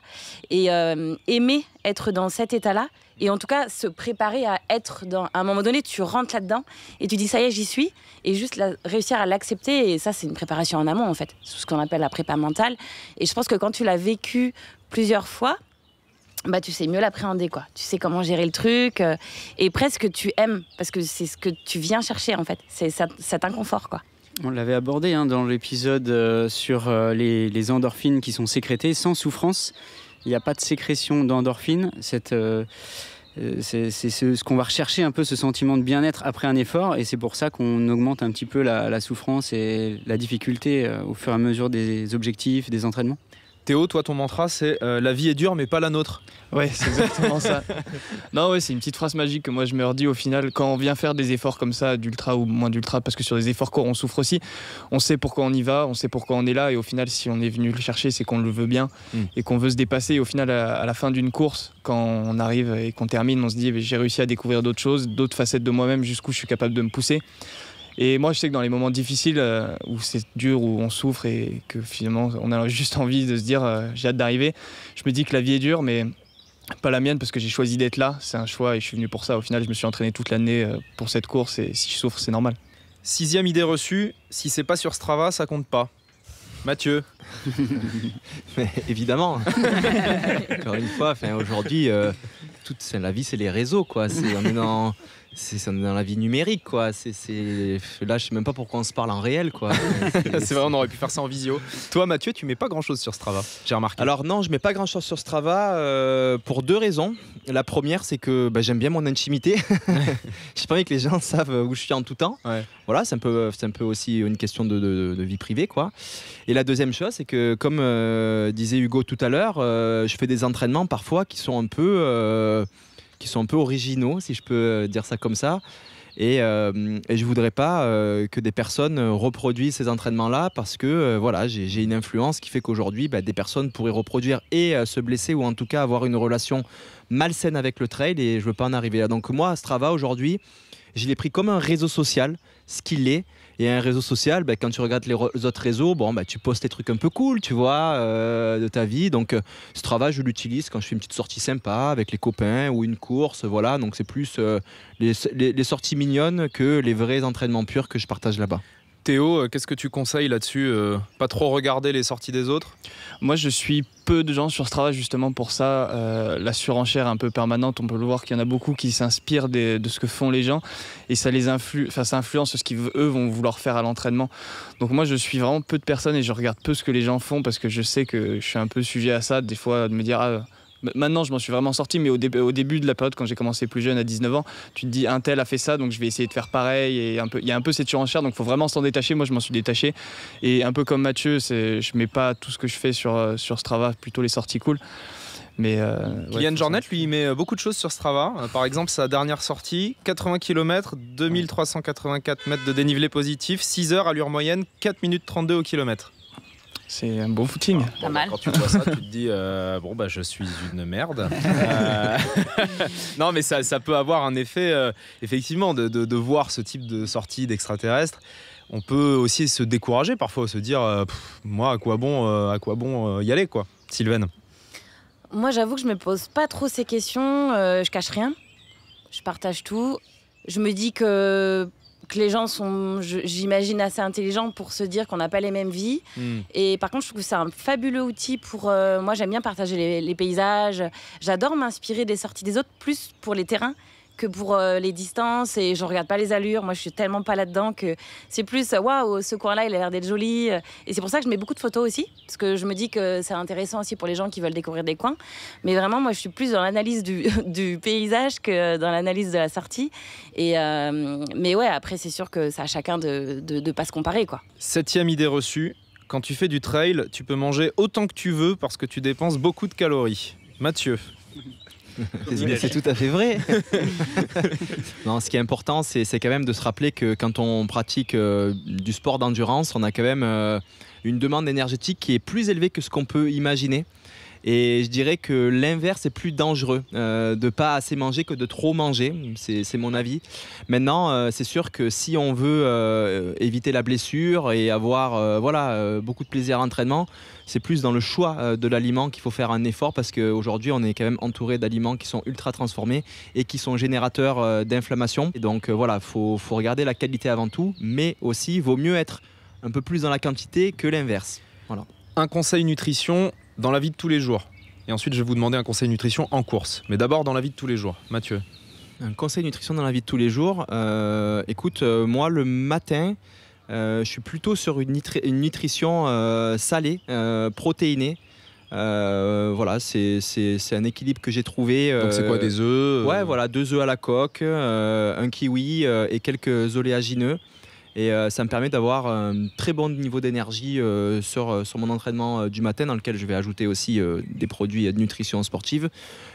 et aimer être dans cet état-là, et en tout cas se préparer à être à un moment donné, tu rentres là-dedans et tu dis ça y est, j'y suis, et juste réussir à l'accepter. Et ça, c'est une préparation en amont en fait, c'est ce qu'on appelle la prépa mentale. Et je pense que quand tu l'as vécu plusieurs fois, tu sais mieux l'appréhender, quoi. Tu sais comment gérer le truc, et presque tu aimes, parce que c'est ce que tu viens chercher en fait, c'est cet inconfort, quoi. On l'avait abordé dans l'épisode sur les endorphines qui sont sécrétées sans souffrance. Il n'y a pas de sécrétion d'endorphines. C'est ce qu'on va rechercher un peu, ce sentiment de bien-être après un effort, et c'est pour ça qu'on augmente un petit peu la souffrance et la difficulté au fur et à mesure des objectifs, des entraînements. Théo, toi, ton mantra, c'est la vie est dure, mais pas la nôtre. Ouais, c'est exactement ça. Non, ouais, c'est une petite phrase magique que moi je me redis au final quand on vient faire des efforts comme ça, d'ultra ou moins d'ultra, parce que sur des efforts courts on souffre aussi. On sait pourquoi on y va, on sait pourquoi on est là, et au final, si on est venu le chercher, c'est qu'on le veut bien et qu'on veut se dépasser. Et au final, à la fin d'une course, quand on arrive et qu'on termine, on se dit j'ai réussi à découvrir d'autres choses, d'autres facettes de moi-même, jusqu'où je suis capable de me pousser. Et moi, je sais que dans les moments difficiles, où c'est dur, où on souffre et que finalement, on a juste envie de se dire j'ai hâte d'arriver, je me dis que la vie est dure, mais pas la mienne, parce que j'ai choisi d'être là. C'est un choix et je suis venu pour ça. Au final, je me suis entraîné toute l'année pour cette course, et si je souffre, c'est normal. 6e idée reçue, si c'est pas sur Strava, ça compte pas. Mathieu. Mais évidemment. Encore une fois, aujourd'hui, la vie, c'est les réseaux, quoi. On est dans la vie numérique, quoi. Là, je sais même pas pourquoi on se parle en réel, quoi. C'est vrai, on aurait pu faire ça en visio. Toi, Mathieu, tu mets pas grand-chose sur Strava, j'ai remarqué. Alors non, je mets pas grand-chose sur Strava pour 2 raisons. La première, c'est que j'aime bien mon intimité. J'ai pas envie que les gens savent où je suis en tout temps. Ouais. Voilà, c'est un peu aussi une question de vie privée, quoi. Et la deuxième chose, c'est que, comme disait Hugo tout à l'heure, je fais des entraînements parfois qui sont un peu originaux, si je peux dire ça comme ça. Et je voudrais pas que des personnes reproduisent ces entraînements-là, parce que j'ai une influence qui fait qu'aujourd'hui, des personnes pourraient reproduire et se blesser, ou en tout cas avoir une relation malsaine avec le trail, et je veux pas en arriver là. Donc moi, Strava, aujourd'hui, je l'ai pris comme un réseau social, ce qu'il est. Et un réseau social, quand tu regardes les autres réseaux, tu postes des trucs un peu cool, tu vois, de ta vie. Donc Strava, je l'utilise quand je fais une petite sortie sympa avec les copains ou une course, voilà. Donc c'est plus les sorties mignonnes que les vrais entraînements purs que je partage là-bas. Théo, qu'est-ce que tu conseilles là-dessus? Pas trop regarder les sorties des autres? Moi, je suis peu de gens sur Strava justement pour ça. La surenchère un peu permanente, on peut le voir qu'il y en a beaucoup qui s'inspirent de ce que font les gens, et ça influence ce qu'eux vont vouloir faire à l'entraînement. Donc moi, je suis vraiment peu de personnes et je regarde peu ce que les gens font, parce que je sais que je suis un peu sujet à ça, des fois, de me dire maintenant, je m'en suis vraiment sorti, mais au début de la période, quand j'ai commencé plus jeune, à 19 ans, tu te dis un tel a fait ça, donc je vais essayer de faire pareil. Et il y a un peu cette surenchère, donc il faut vraiment s'en détacher. Moi, je m'en suis détaché. Et un peu comme Mathieu, je mets pas tout ce que je fais sur Strava, plutôt les sorties cool. Mais Kylian Jornet, lui, il met beaucoup de choses sur Strava. Par exemple, sa dernière sortie, 80 km, 2384 mètres de dénivelé positif, 6 heures, allure moyenne, 4 minutes 32 au kilomètre. C'est un bon footing. Pas mal. Quand tu vois ça, tu te dis je suis une merde. Non, mais ça peut avoir un effet, effectivement, de voir ce type de sortie d'extraterrestres. On peut aussi se décourager parfois, se dire moi, à quoi bon y aller, quoi. Sylvaine. Moi, j'avoue que je me pose pas trop ces questions. Je cache rien. Je partage tout. Je me dis que que les gens sont, j'imagine, assez intelligents pour se dire qu'on n'a pas les mêmes vies. Et par contre, je trouve que c'est un fabuleux outil pour... moi, j'aime bien partager les paysages. J'adore m'inspirer des sorties des autres, plus pour les terrains que pour les distances, et je regarde pas les allures. Moi, je suis tellement pas là-dedans que c'est plus waouh, ce coin-là, il a l'air d'être joli. Et c'est pour ça que je mets beaucoup de photos aussi, parce que je me dis que c'est intéressant aussi pour les gens qui veulent découvrir des coins. Mais vraiment, moi, je suis plus dans l'analyse du paysage que dans l'analyse de la sortie. Mais ouais, après, c'est sûr que c'est à chacun de pas se comparer, quoi. 7e idée reçue, quand tu fais du trail, tu peux manger autant que tu veux parce que tu dépenses beaucoup de calories. Mathieu. C'est tout à fait vrai. Non, ce qui est important, c'est quand même de se rappeler que quand on pratique du sport d'endurance, on a quand même une demande énergétique qui est plus élevée que ce qu'on peut imaginer. Et je dirais que l'inverse est plus dangereux, de pas assez manger que de trop manger, c'est mon avis. Maintenant, c'est sûr que si on veut éviter la blessure et avoir beaucoup de plaisir à l'entraînement, c'est plus dans le choix de l'aliment qu'il faut faire un effort, parce qu'aujourd'hui on est quand même entouré d'aliments qui sont ultra transformés et qui sont générateurs d'inflammation. Et donc voilà, faut regarder la qualité avant tout, mais aussi vaut mieux être un peu plus dans la quantité que l'inverse. Voilà. Un conseil nutrition dans la vie de tous les jours. Et ensuite, je vais vous demander un conseil nutrition en course. Mais d'abord, dans la vie de tous les jours. Mathieu. Un conseil nutrition dans la vie de tous les jours. Écoute, moi, le matin, je suis plutôt sur une nutrition salée, protéinée. Voilà, c'est un équilibre que j'ai trouvé. Donc c'est quoi, des œufs Ouais, voilà, 2 œufs à la coque, un kiwi et quelques oléagineux. Et ça me permet d'avoir un très bon niveau d'énergie sur mon entraînement du matin, dans lequel je vais ajouter aussi des produits de nutrition sportive.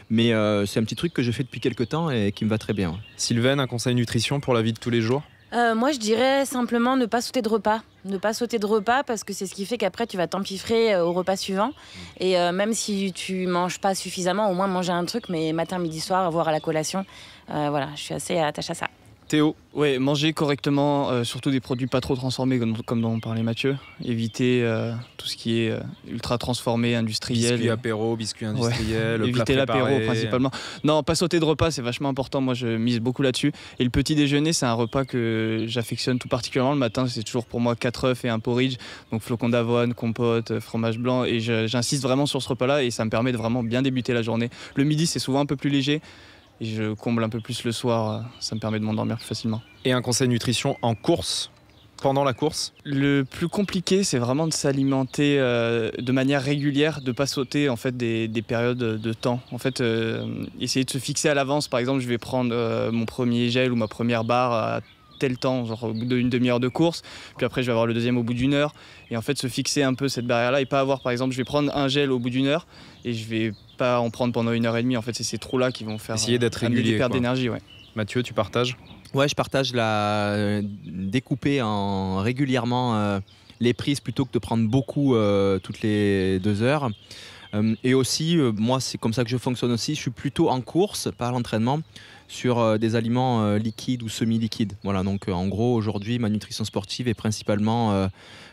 Mais c'est un petit truc que je fais depuis quelques temps et qui me va très bien. Sylvaine, un conseil nutrition pour la vie de tous les jours ? Moi, je dirais simplement ne pas sauter de repas. Ne pas sauter de repas, parce que c'est ce qui fait qu'après, tu vas t'empiffrer au repas suivant. Et même si tu manges pas suffisamment, au moins manger un truc, mais matin, midi, soir, voire à la collation. Voilà, je suis assez attachée à ça. Théo. Ouais, manger correctement, surtout des produits pas trop transformés comme dont parlait Mathieu. Éviter tout ce qui est ultra transformé, industriel. Biscuits apéro, biscuits industriels, ouais. Éviter l'apéro principalement. Non, pas sauter de repas, c'est vachement important. Moi, je mise beaucoup là-dessus. Et le petit déjeuner, c'est un repas que j'affectionne tout particulièrement. Le matin, c'est toujours pour moi 4 œufs et un porridge. Donc flocons d'avoine, compote, fromage blanc. Et j'insiste vraiment sur ce repas-là, et ça me permet de vraiment bien débuter la journée. Le midi, c'est souvent un peu plus léger. Et je comble un peu plus le soir, ça me permet de m'endormir plus facilement. Et un conseil nutrition en course, pendant la course ? Le plus compliqué, c'est vraiment de s'alimenter de manière régulière, de ne pas sauter en fait, des périodes de temps. En fait, essayer de se fixer à l'avance. Par exemple, je vais prendre mon premier gel ou ma première barre à tel temps, genre au bout d'une demi-heure de course, puis après je vais avoir le deuxième au bout d'une heure, et en fait se fixer un peu cette barrière-là et pas avoir, par exemple, je vais prendre un gel au bout d'une heure et je vais pas en prendre pendant 1h30. En fait, c'est ces trous-là qui vont faire essayer d'être régulier, des pertes d'énergie. Ouais. Mathieu, tu partages ? Ouais, je partage découper régulièrement les prises plutôt que de prendre beaucoup toutes les 2 heures. Et aussi, moi, c'est comme ça que je fonctionne aussi. Je suis plutôt en course, pas à l'entraînement, sur des aliments liquides ou semi-liquides. Voilà, donc en gros, aujourd'hui, ma nutrition sportive est principalement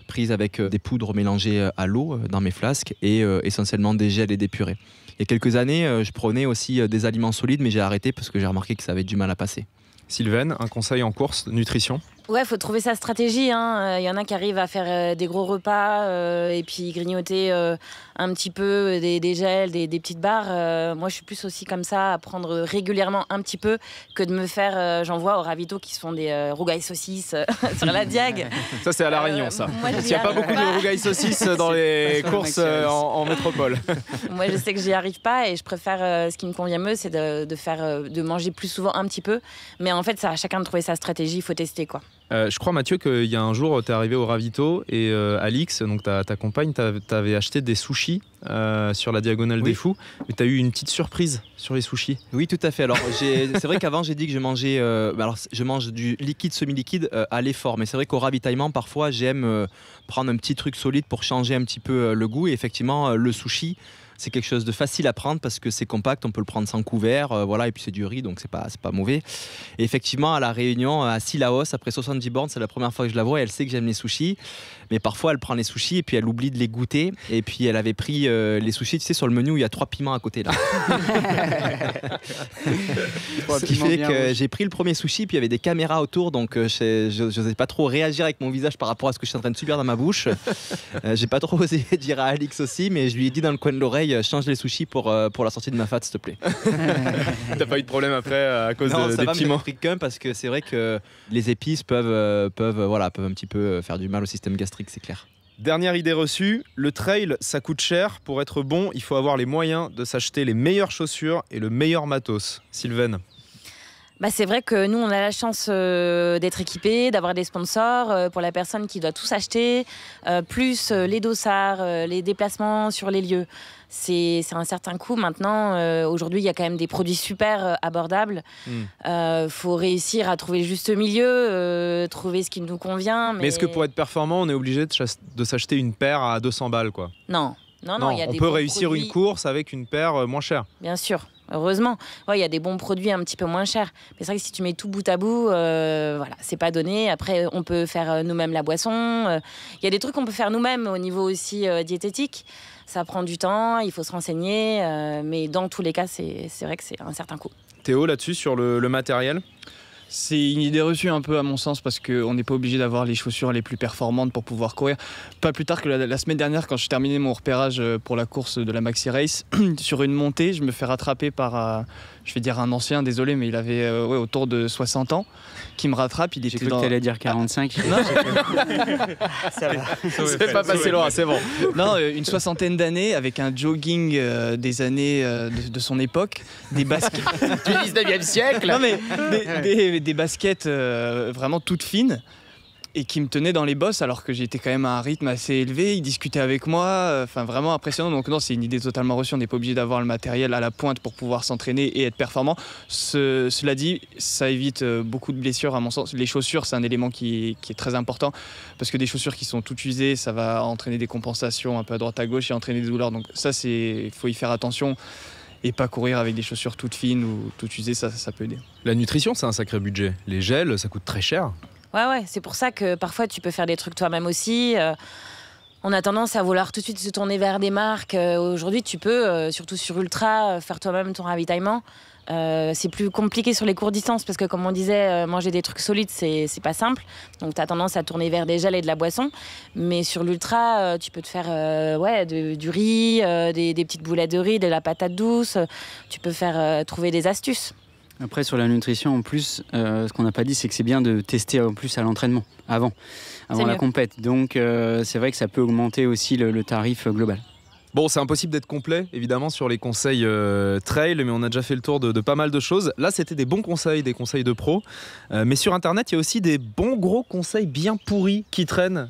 prise avec des poudres mélangées à l'eau dans mes flasques et essentiellement des gels et des purées. Il y a quelques années, je prenais aussi des aliments solides, mais j'ai arrêté parce que j'ai remarqué que ça avait du mal à passer. Sylvaine, un conseil en course, nutrition ? Ouais, faut trouver sa stratégie. Il y en a qui arrivent à faire des gros repas et puis grignoter un petit peu des gels, des petites barres. Moi, je suis plus aussi comme ça, à prendre régulièrement un petit peu que de me faire... J'en vois au ravito qui se font des rougailles saucisses sur la Diag. Ça, c'est à La Réunion, ça. Moi, il n'y a pas beaucoup de rougailles saucisses dans les courses en métropole. Moi, je sais que j'y arrive pas et je préfère... ce qui me convient mieux, c'est de manger plus souvent un petit peu. Mais en fait, c'est à chacun de trouver sa stratégie. Il faut tester, quoi. Je crois, Mathieu, qu'il y a un jour, tu es arrivé au ravito et Alix, donc ta compagne, t'avais acheté des sushis sur la Diagonale des Fous. Mais tu as eu une petite surprise sur les sushis. Oui, tout à fait. Alors, c'est vrai qu'avant, j'ai dit que je mangeais... je mange du liquide, semi-liquide à l'effort. Mais c'est vrai qu'au ravitaillement, parfois, j'aime prendre un petit truc solide pour changer un petit peu le goût. Et effectivement, le sushi... c'est quelque chose de facile à prendre parce que c'est compact, on peut le prendre sans couvert, voilà, et puis c'est du riz, donc c'est pas mauvais. Et effectivement, à La Réunion, à Sillaos, après 70 bornes, c'est la première fois que je la vois, et elle sait que j'aime les sushis, mais parfois elle prend les sushis et puis elle oublie de les goûter, et puis elle avait pris les sushis, tu sais, sur le menu où il y a 3 piments à côté là. Ce qui fait que j'ai pris le premier sushi, puis il y avait des caméras autour, donc je n'osais pas trop réagir avec mon visage par rapport à ce que je suis en train de subir dans ma bouche. J'ai pas trop osé dire à Alix aussi, mais je lui ai dit dans le coin de l'oreille, change les sushis pour la sortie de ma fat, s'il te plaît. T'as pas eu de problème après à cause non, des piments? Pris qu'un, parce que c'est vrai que les épices peuvent un petit peu faire du mal au système gastrique, c'est clair. Dernière idée reçue, le trail, ça coûte cher. Pour être bon, il faut avoir les moyens de s'acheter les meilleures chaussures et le meilleur matos. Sylvaine? C'est vrai que nous, on a la chance d'être équipés, d'avoir des sponsors pour la personne qui doit tout s'acheter, plus les dossards, les déplacements sur les lieux. C'est un certain coût. Maintenant, aujourd'hui, il y a quand même des produits super abordables. Faut réussir à trouver le juste milieu, trouver ce qui nous convient. Mais est-ce que pour être performant, on est obligé de s'acheter une paire à 200 balles, quoi? Non, il y a on des peut bons réussir produits. une course avec une paire moins chère. Bien sûr. Heureusement, il y a des bons produits un petit peu moins chers. Mais c'est vrai que si tu mets tout bout à bout, voilà, c'est pas donné. Après, on peut faire nous-mêmes la boisson. Il y a des trucs qu'on peut faire nous-mêmes au niveau aussi diététique. Ça prend du temps, il faut se renseigner. Mais dans tous les cas, c'est vrai que c'est un certain coût. Théo, là-dessus, sur le matériel? C'est une idée reçue un peu à mon sens parce qu'on n'est pas obligé d'avoir les chaussures les plus performantes pour pouvoir courir. Pas plus tard que la semaine dernière, quand je terminais mon repérage pour la course de la Maxi Race, sur une montée, je me fais rattraper par, je vais dire un ancien, désolé, mais il avait autour de 60 ans, qui me rattrape. J'ai cru que t'allais dire 45. Non, ça va. C'est pas passé loin, c'est bon. Non, une soixantaine d'années avec un jogging des années de son époque, des baskets Du 19e siècle. Non mais des baskets vraiment toutes fines et qui me tenaient dans les bosses alors que j'étais quand même à un rythme assez élevé. Il discutait avec moi, vraiment impressionnant. Donc non, c'est une idée totalement reçue. On n'est pas obligé d'avoir le matériel à la pointe pour pouvoir s'entraîner et être performant. Cela dit, ça évite beaucoup de blessures à mon sens. Les chaussures, c'est un élément qui est très important parce que des chaussures qui sont toutes usées, ça va entraîner des compensations un peu à droite à gauche et entraîner des douleurs. Donc ça, il faut y faire attention. Et pas courir avec des chaussures toutes fines ou toutes usées, ça peut aider. La nutrition, c'est un sacré budget. Les gels, ça coûte très cher. Ouais, c'est pour ça que parfois tu peux faire des trucs toi-même aussi. On a tendance à vouloir tout de suite se tourner vers des marques. Aujourd'hui, tu peux, surtout sur Ultra, faire toi-même ton ravitaillement. C'est plus compliqué sur les courtes distances parce que, comme on disait, manger des trucs solides, c'est pas simple. Donc, tu as tendance à tourner vers des gels et de la boisson. Mais sur l'ultra, tu peux te faire du riz, des petites boulettes de riz, de la patate douce. Tu peux trouver des astuces. Après, sur la nutrition, en plus, ce qu'on n'a pas dit, c'est que c'est bien de tester en plus à l'entraînement, avant la compète. Donc, c'est vrai que ça peut augmenter aussi le tarif global. Bon, c'est impossible d'être complet, évidemment, sur les conseils trail, mais on a déjà fait le tour de pas mal de choses. Là, c'était des bons conseils, des conseils de pro. Mais sur Internet, il y a aussi des bons gros conseils bien pourris qui traînent.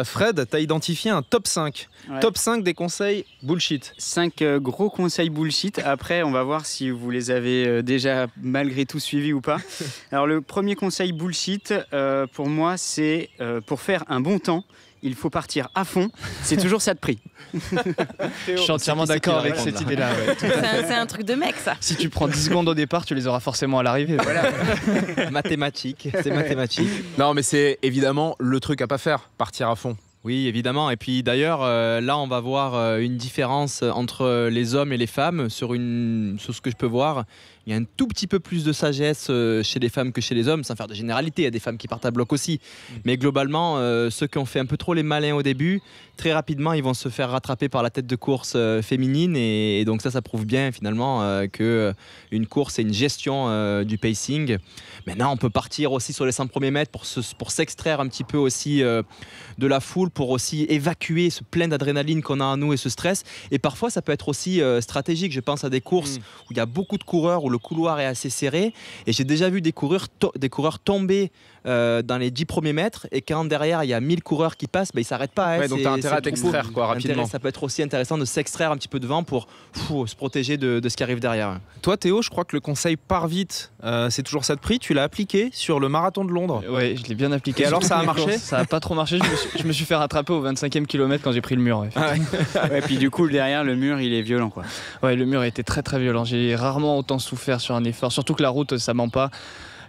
Fred, tu as identifié un top 5. Ouais. Top 5 des conseils bullshit. 5 gros conseils bullshit. Après, on va voir si vous les avez déjà malgré tout suivis ou pas. Alors, le premier conseil bullshit, pour moi, c'est pour faire un bon temps, il faut partir à fond, c'est toujours ça de prix. Je suis entièrement d'accord avec cette idée-là. Ouais. C'est un truc de mec, ça. Si tu prends 10 secondes au départ, tu les auras forcément à l'arrivée. Voilà. Mathématiques, c'est mathématique. Non, mais c'est évidemment le truc à pas faire, partir à fond. Oui, évidemment. Et puis d'ailleurs, là, on va voir une différence entre les hommes et les femmes sur ce que je peux voir. Il y a un tout petit peu plus de sagesse chez les femmes que chez les hommes, sans faire de généralité. Il y a des femmes qui partent à bloc aussi. Mais globalement, ceux qui ont fait un peu trop les malins au début, très rapidement, ils vont se faire rattraper par la tête de course féminine. Et donc ça prouve bien finalement qu'une course, c'est une gestion du pacing. Maintenant, on peut partir aussi sur les 100 premiers mètres pour s'extraire un petit peu aussi de la foule, pour aussi évacuer ce plein d'adrénaline qu'on a en nous et ce stress. Et parfois, ça peut être aussi stratégique. Je pense à des courses où il y a beaucoup de coureurs, où le couloir est assez serré. Et j'ai déjà vu des coureurs tomber dans les 10 premiers mètres, et quand derrière il y a 1000 coureurs qui passent, ils ne s'arrêtent pas. Ouais, donc tu as intérêt à t'extraire rapidement. Ça peut être aussi intéressant de s'extraire un petit peu devant pour se protéger de ce qui arrive derrière. Toi Théo, je crois que le conseil part vite, c'est toujours ça de prix. Tu l'as appliqué sur le marathon de Londres. Oui, je l'ai bien appliqué. Et alors ça a marché? Ça n'a pas trop marché, je me suis fait rattraper au 25e kilomètre quand j'ai pris le mur. Ouais, puis du coup derrière le mur il est violent quoi. Ouais, le mur a été très très violent. J'ai rarement autant souffert sur un effort, surtout que la route ça ment pas.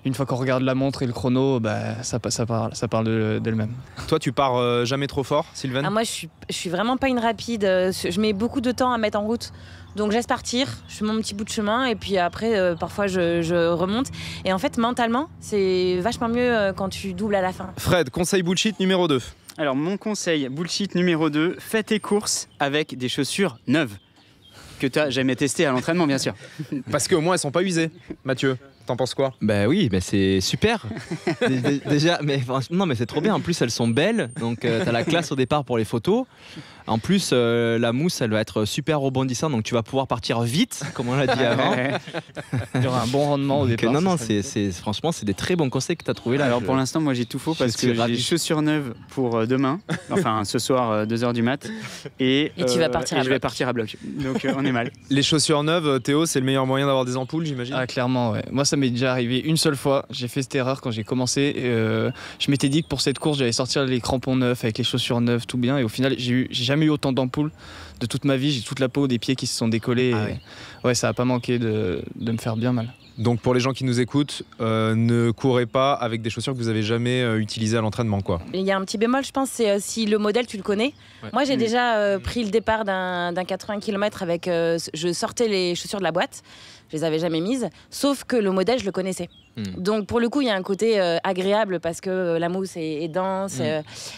Une fois qu'on regarde la montre et le chrono, ça parle d'elle-même. Toi, tu pars jamais trop fort, Sylvaine? Moi, je suis vraiment pas une rapide. Je mets beaucoup de temps à mettre en route. Donc, je laisse partir, je fais mon petit bout de chemin et puis après, parfois, je remonte. Et en fait, mentalement, c'est vachement mieux quand tu doubles à la fin. Fred, conseil bullshit numéro 2. Alors, mon conseil bullshit numéro 2, fais tes courses avec des chaussures neuves. Que tu n'as jamais testé à l'entraînement, bien sûr. Parce qu'au moins, elles sont pas usées. Mathieu, t'en penses quoi? Oui, c'est super. Déjà, mais c'est trop bien. En plus, elles sont belles. Donc, tu as la classe au départ pour les photos. En plus, la mousse, elle va être super rebondissante. Donc, tu vas pouvoir partir vite, comme on l'a dit avant. Il y aura un bon rendement au départ. Franchement, c'est des très bons conseils que tu as trouvés là. Alors, pour l'instant, moi, j'ai tout faux parce que j'ai des chaussures neuves pour demain. Enfin, ce soir, 2h du mat. Et tu vas partir à bloc. Je vais partir à bloc. Donc, on est mal. Les chaussures neuves, Théo, c'est le meilleur moyen d'avoir des ampoules, j'imagine? Ah, clairement, ouais. Moi, ça m'est déjà arrivé une seule fois. J'ai fait cette erreur quand j'ai commencé. Je m'étais dit que pour cette course, j'allais sortir les crampons neufs avec les chaussures neuves, tout bien. Et au final, j'ai jamais eu autant d'ampoules de toute ma vie. J'ai toute la peau des pieds qui se sont décollés. Ouais, ça n'a pas manqué de me faire bien mal. Donc pour les gens qui nous écoutent, ne courez pas avec des chaussures que vous n'avez jamais utilisées à l'entraînement, quoi. Il y a un petit bémol, je pense, c'est si le modèle, tu le connais. Ouais. Moi, j'ai déjà pris le départ d'un 80 km avec... je sortais les chaussures de la boîte. Je les avais jamais mises, sauf que le modèle, je le connaissais. Donc pour le coup, il y a un côté agréable parce que la mousse est dense,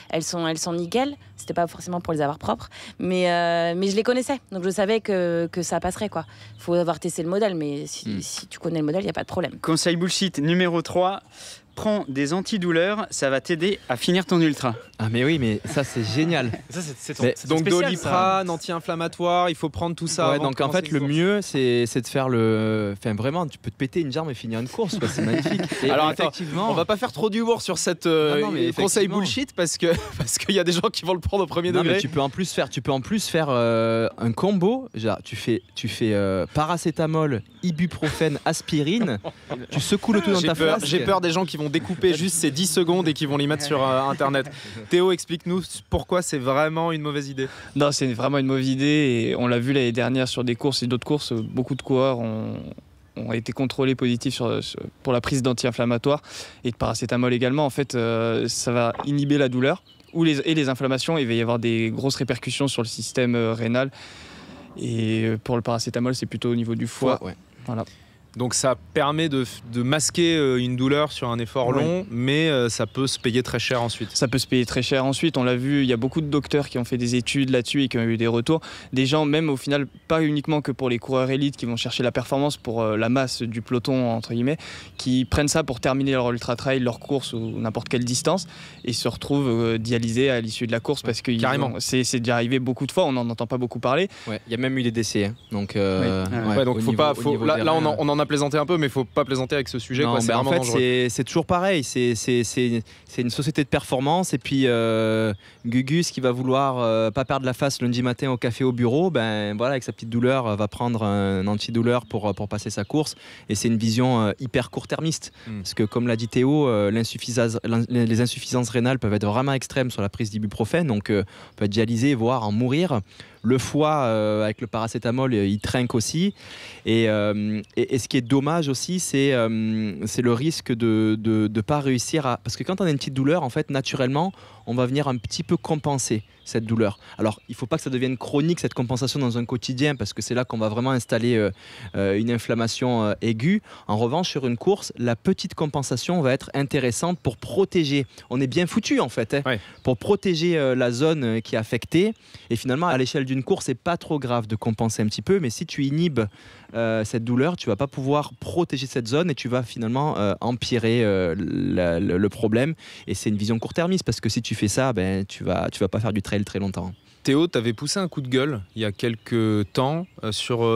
elles sont nickel. C'était pas forcément pour les avoir propres, mais je les connaissais, donc je savais que ça passerait, quoi. Faut avoir testé le modèle, mais si tu connais le modèle, il y a pas de problème. Conseil bullshit numéro 3. Prends des antidouleurs, ça va t'aider à finir ton ultra. Ah mais oui, mais ça c'est génial. Donc Doliprane, anti-inflammatoire, il faut prendre tout ça. Ouais, donc en fait le mieux c'est de faire vraiment tu peux te péter une jambe et finir une course, quoi. C'est magnifique. Et alors effectivement, on va pas faire trop d'humour sur cette conseil bullshit parce qu'il y a des gens qui vont le prendre au premier degré. Mais tu peux en plus faire un combo. Genre, tu fais paracétamol, ibuprofène, aspirine. Tu secoues le tout dans ta flasque. J'ai peur des gens qui vont découper juste ces 10 secondes et qui vont les mettre sur internet. Théo, explique-nous pourquoi c'est vraiment une mauvaise idée. Non, c'est vraiment une mauvaise idée et on l'a vu l'année dernière sur des courses et d'autres courses, beaucoup de coureurs ont été contrôlés positifs pour la prise d'anti-inflammatoires et de paracétamol également. En fait, ça va inhiber la douleur et les inflammations. Il va y avoir des grosses répercussions sur le système rénal. Et pour le paracétamol, c'est plutôt au niveau du foie. Ouais. Voilà. Donc ça permet de masquer une douleur sur un effort long, mais ça peut se payer très cher ensuite. Ça peut se payer très cher ensuite, on l'a vu, il y a beaucoup de docteurs qui ont fait des études là-dessus et qui ont eu des retours. Des gens, même au final, pas uniquement que pour les coureurs élites qui vont chercher la performance pour la masse du peloton, entre guillemets, qui prennent ça pour terminer leur ultra-trail, leur course ou n'importe quelle distance et se retrouvent dialysés à l'issue de la course parce que c'est déjà arrivé beaucoup de fois, on n'en entend pas beaucoup parler. Ouais, il y a même eu des décès. Hein. Donc, donc là on en a plaisanté un peu, mais il ne faut pas plaisanter avec ce sujet. Non, c'est en fait, dangereux. c'est toujours pareil. C'est une société de performance. Et puis, Gugus qui va vouloir pas perdre la face lundi matin au café au bureau, avec sa petite douleur, va prendre un antidouleur pour passer sa course. Et c'est une vision hyper court-termiste. Parce que, comme l'a dit Théo, les insuffisances rénales peuvent être vraiment extrêmes sur la prise d'ibuprofène. Donc, on peut être dialysé, voire en mourir. Le foie, avec le paracétamol, il trinque aussi. Et ce qui est dommage aussi, c'est le risque de ne pas réussir à... Parce que quand on a une petite douleur, en fait, naturellement, on va venir un petit peu compenser cette douleur. Alors, il ne faut pas que ça devienne chronique, cette compensation dans un quotidien, parce que c'est là qu'on va vraiment installer une inflammation aiguë. En revanche, sur une course, la petite compensation va être intéressante pour protéger. On est bien foutu, en fait, pour protéger la zone qui est affectée. Et finalement, à l'échelle d'une course, c'est pas trop grave de compenser un petit peu, mais si tu inhibes cette douleur, tu vas pas pouvoir protéger cette zone et tu vas finalement empirer le problème. Et c'est une vision court-termiste, parce que si tu fais ça, tu vas pas faire du trail très longtemps. Théo, tu avais poussé un coup de gueule il y a quelques temps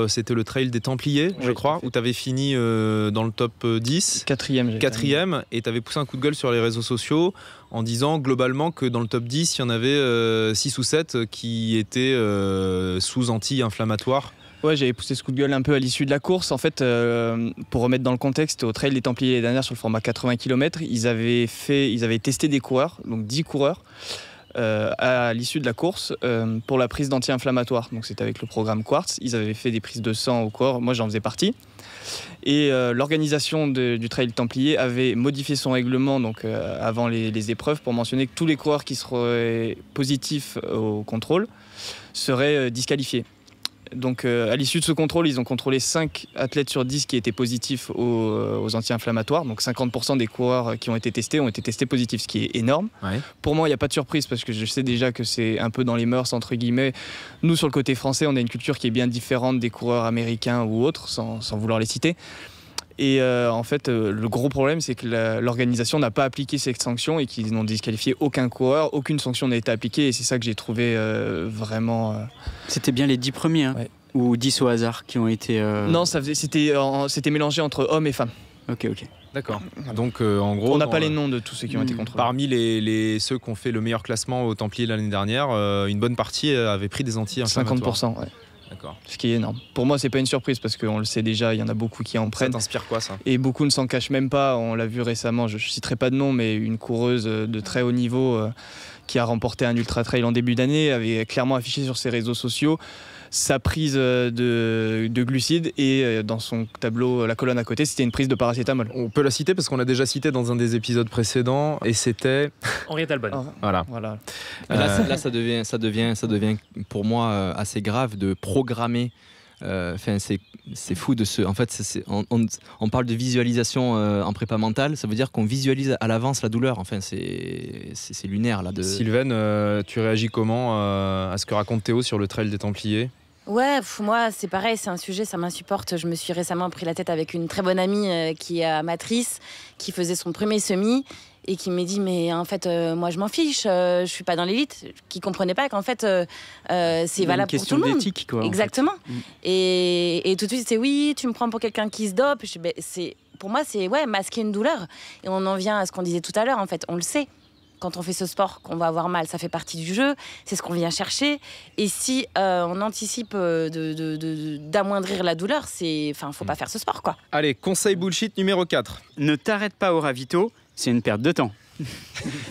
c'était le trail des Templiers, je crois, où tu avais fini dans le top 10. Quatrième, et tu avais poussé un coup de gueule sur les réseaux sociaux en disant globalement que dans le top 10, il y en avait 6 ou 7 qui étaient sous anti-inflammatoires. Ouais, j'avais poussé ce coup de gueule un peu à l'issue de la course. En fait, pour remettre dans le contexte, au Trail des Templiers l'année dernière sur le format 80 km, ils avaient testé des coureurs, donc 10 coureurs, à l'issue de la course pour la prise d'anti-inflammatoires. Donc c'était avec le programme Quartz. Ils avaient fait des prises de sang aux coureurs. Moi, j'en faisais partie. Et l'organisation du Trail Templier avait modifié son règlement donc, avant les épreuves pour mentionner que tous les coureurs qui seraient positifs au contrôle seraient disqualifiés. Donc à l'issue de ce contrôle, ils ont contrôlé 5 athlètes sur 10 qui étaient positifs aux anti-inflammatoires. Donc 50% des coureurs qui ont été testés positifs, ce qui est énorme. Ouais. Pour moi, il n'y a pas de surprise parce que je sais déjà que c'est un peu dans les mœurs, entre guillemets. Nous, sur le côté français, on a une culture qui est bien différente des coureurs américains ou autres, sans vouloir les citer. Et en fait, le gros problème, c'est que l'organisation n'a pas appliqué cette sanction et qu'ils n'ont disqualifié aucun coureur. Aucune sanction n'a été appliquée et c'est ça que j'ai trouvé vraiment... C'était bien les 10 premiers, hein, ouais. Ou 10 au hasard qui ont été... Non, c'était mélangé entre hommes et femmes. Ok. D'accord. Donc en gros... On n'a pas les noms de tous ceux qui ont été contrôlés. Parmi ceux qui ont fait le meilleur classement au Templier l'année dernière, une bonne partie avait pris des anti-inflammatoires. 50%, ouais. D'accord. Ce qui est énorme. Pour moi, c'est pas une surprise parce qu'on le sait déjà, il y en a beaucoup qui en prennent. Ça t'inspire quoi, ça ? Et beaucoup ne s'en cachent même pas. On l'a vu récemment, je citerai pas de nom, mais une coureuse de très haut niveau qui a remporté un ultra trail en début d'année avait clairement affiché sur ses réseaux sociaux sa prise de glucides et dans son tableau, la colonne à côté, c'était une prise de paracétamol. On peut la citer parce qu'on l'a déjà cité dans un des épisodes précédents et c'était... Henriette Albon. Voilà. Là, ça devient pour moi assez grave de programmer. C'est fou de se. En fait, on parle de visualisation en prépa mentale. Ça veut dire qu'on visualise à l'avance la douleur. Enfin, c'est lunaire là. Sylvaine, tu réagis comment à ce que raconte Théo sur le trail des Templiers ? Ouais, moi c'est pareil, c'est un sujet, ça m'insupporte. Je me suis récemment pris la tête avec une très bonne amie qui est amatrice, qui faisait son premier semi et qui m'a dit mais en fait moi je m'en fiche, je suis pas dans l'élite, qui comprenait pas qu'en fait c'est valable pour tout le monde. Une question d'éthique quoi. Exactement. En fait. Et tout de suite c'est oui, tu me prends pour quelqu'un qui se dope. Pour moi c'est masquer une douleur et on en vient à ce qu'on disait tout à l'heure en fait, on le sait. Quand on fait ce sport, qu'on va avoir mal, ça fait partie du jeu, c'est ce qu'on vient chercher. Et si on anticipe d'amoindrir la douleur, faut pas faire ce sport, quoi. Allez, conseil bullshit numéro 4. Ne t'arrête pas au ravito, c'est une perte de temps.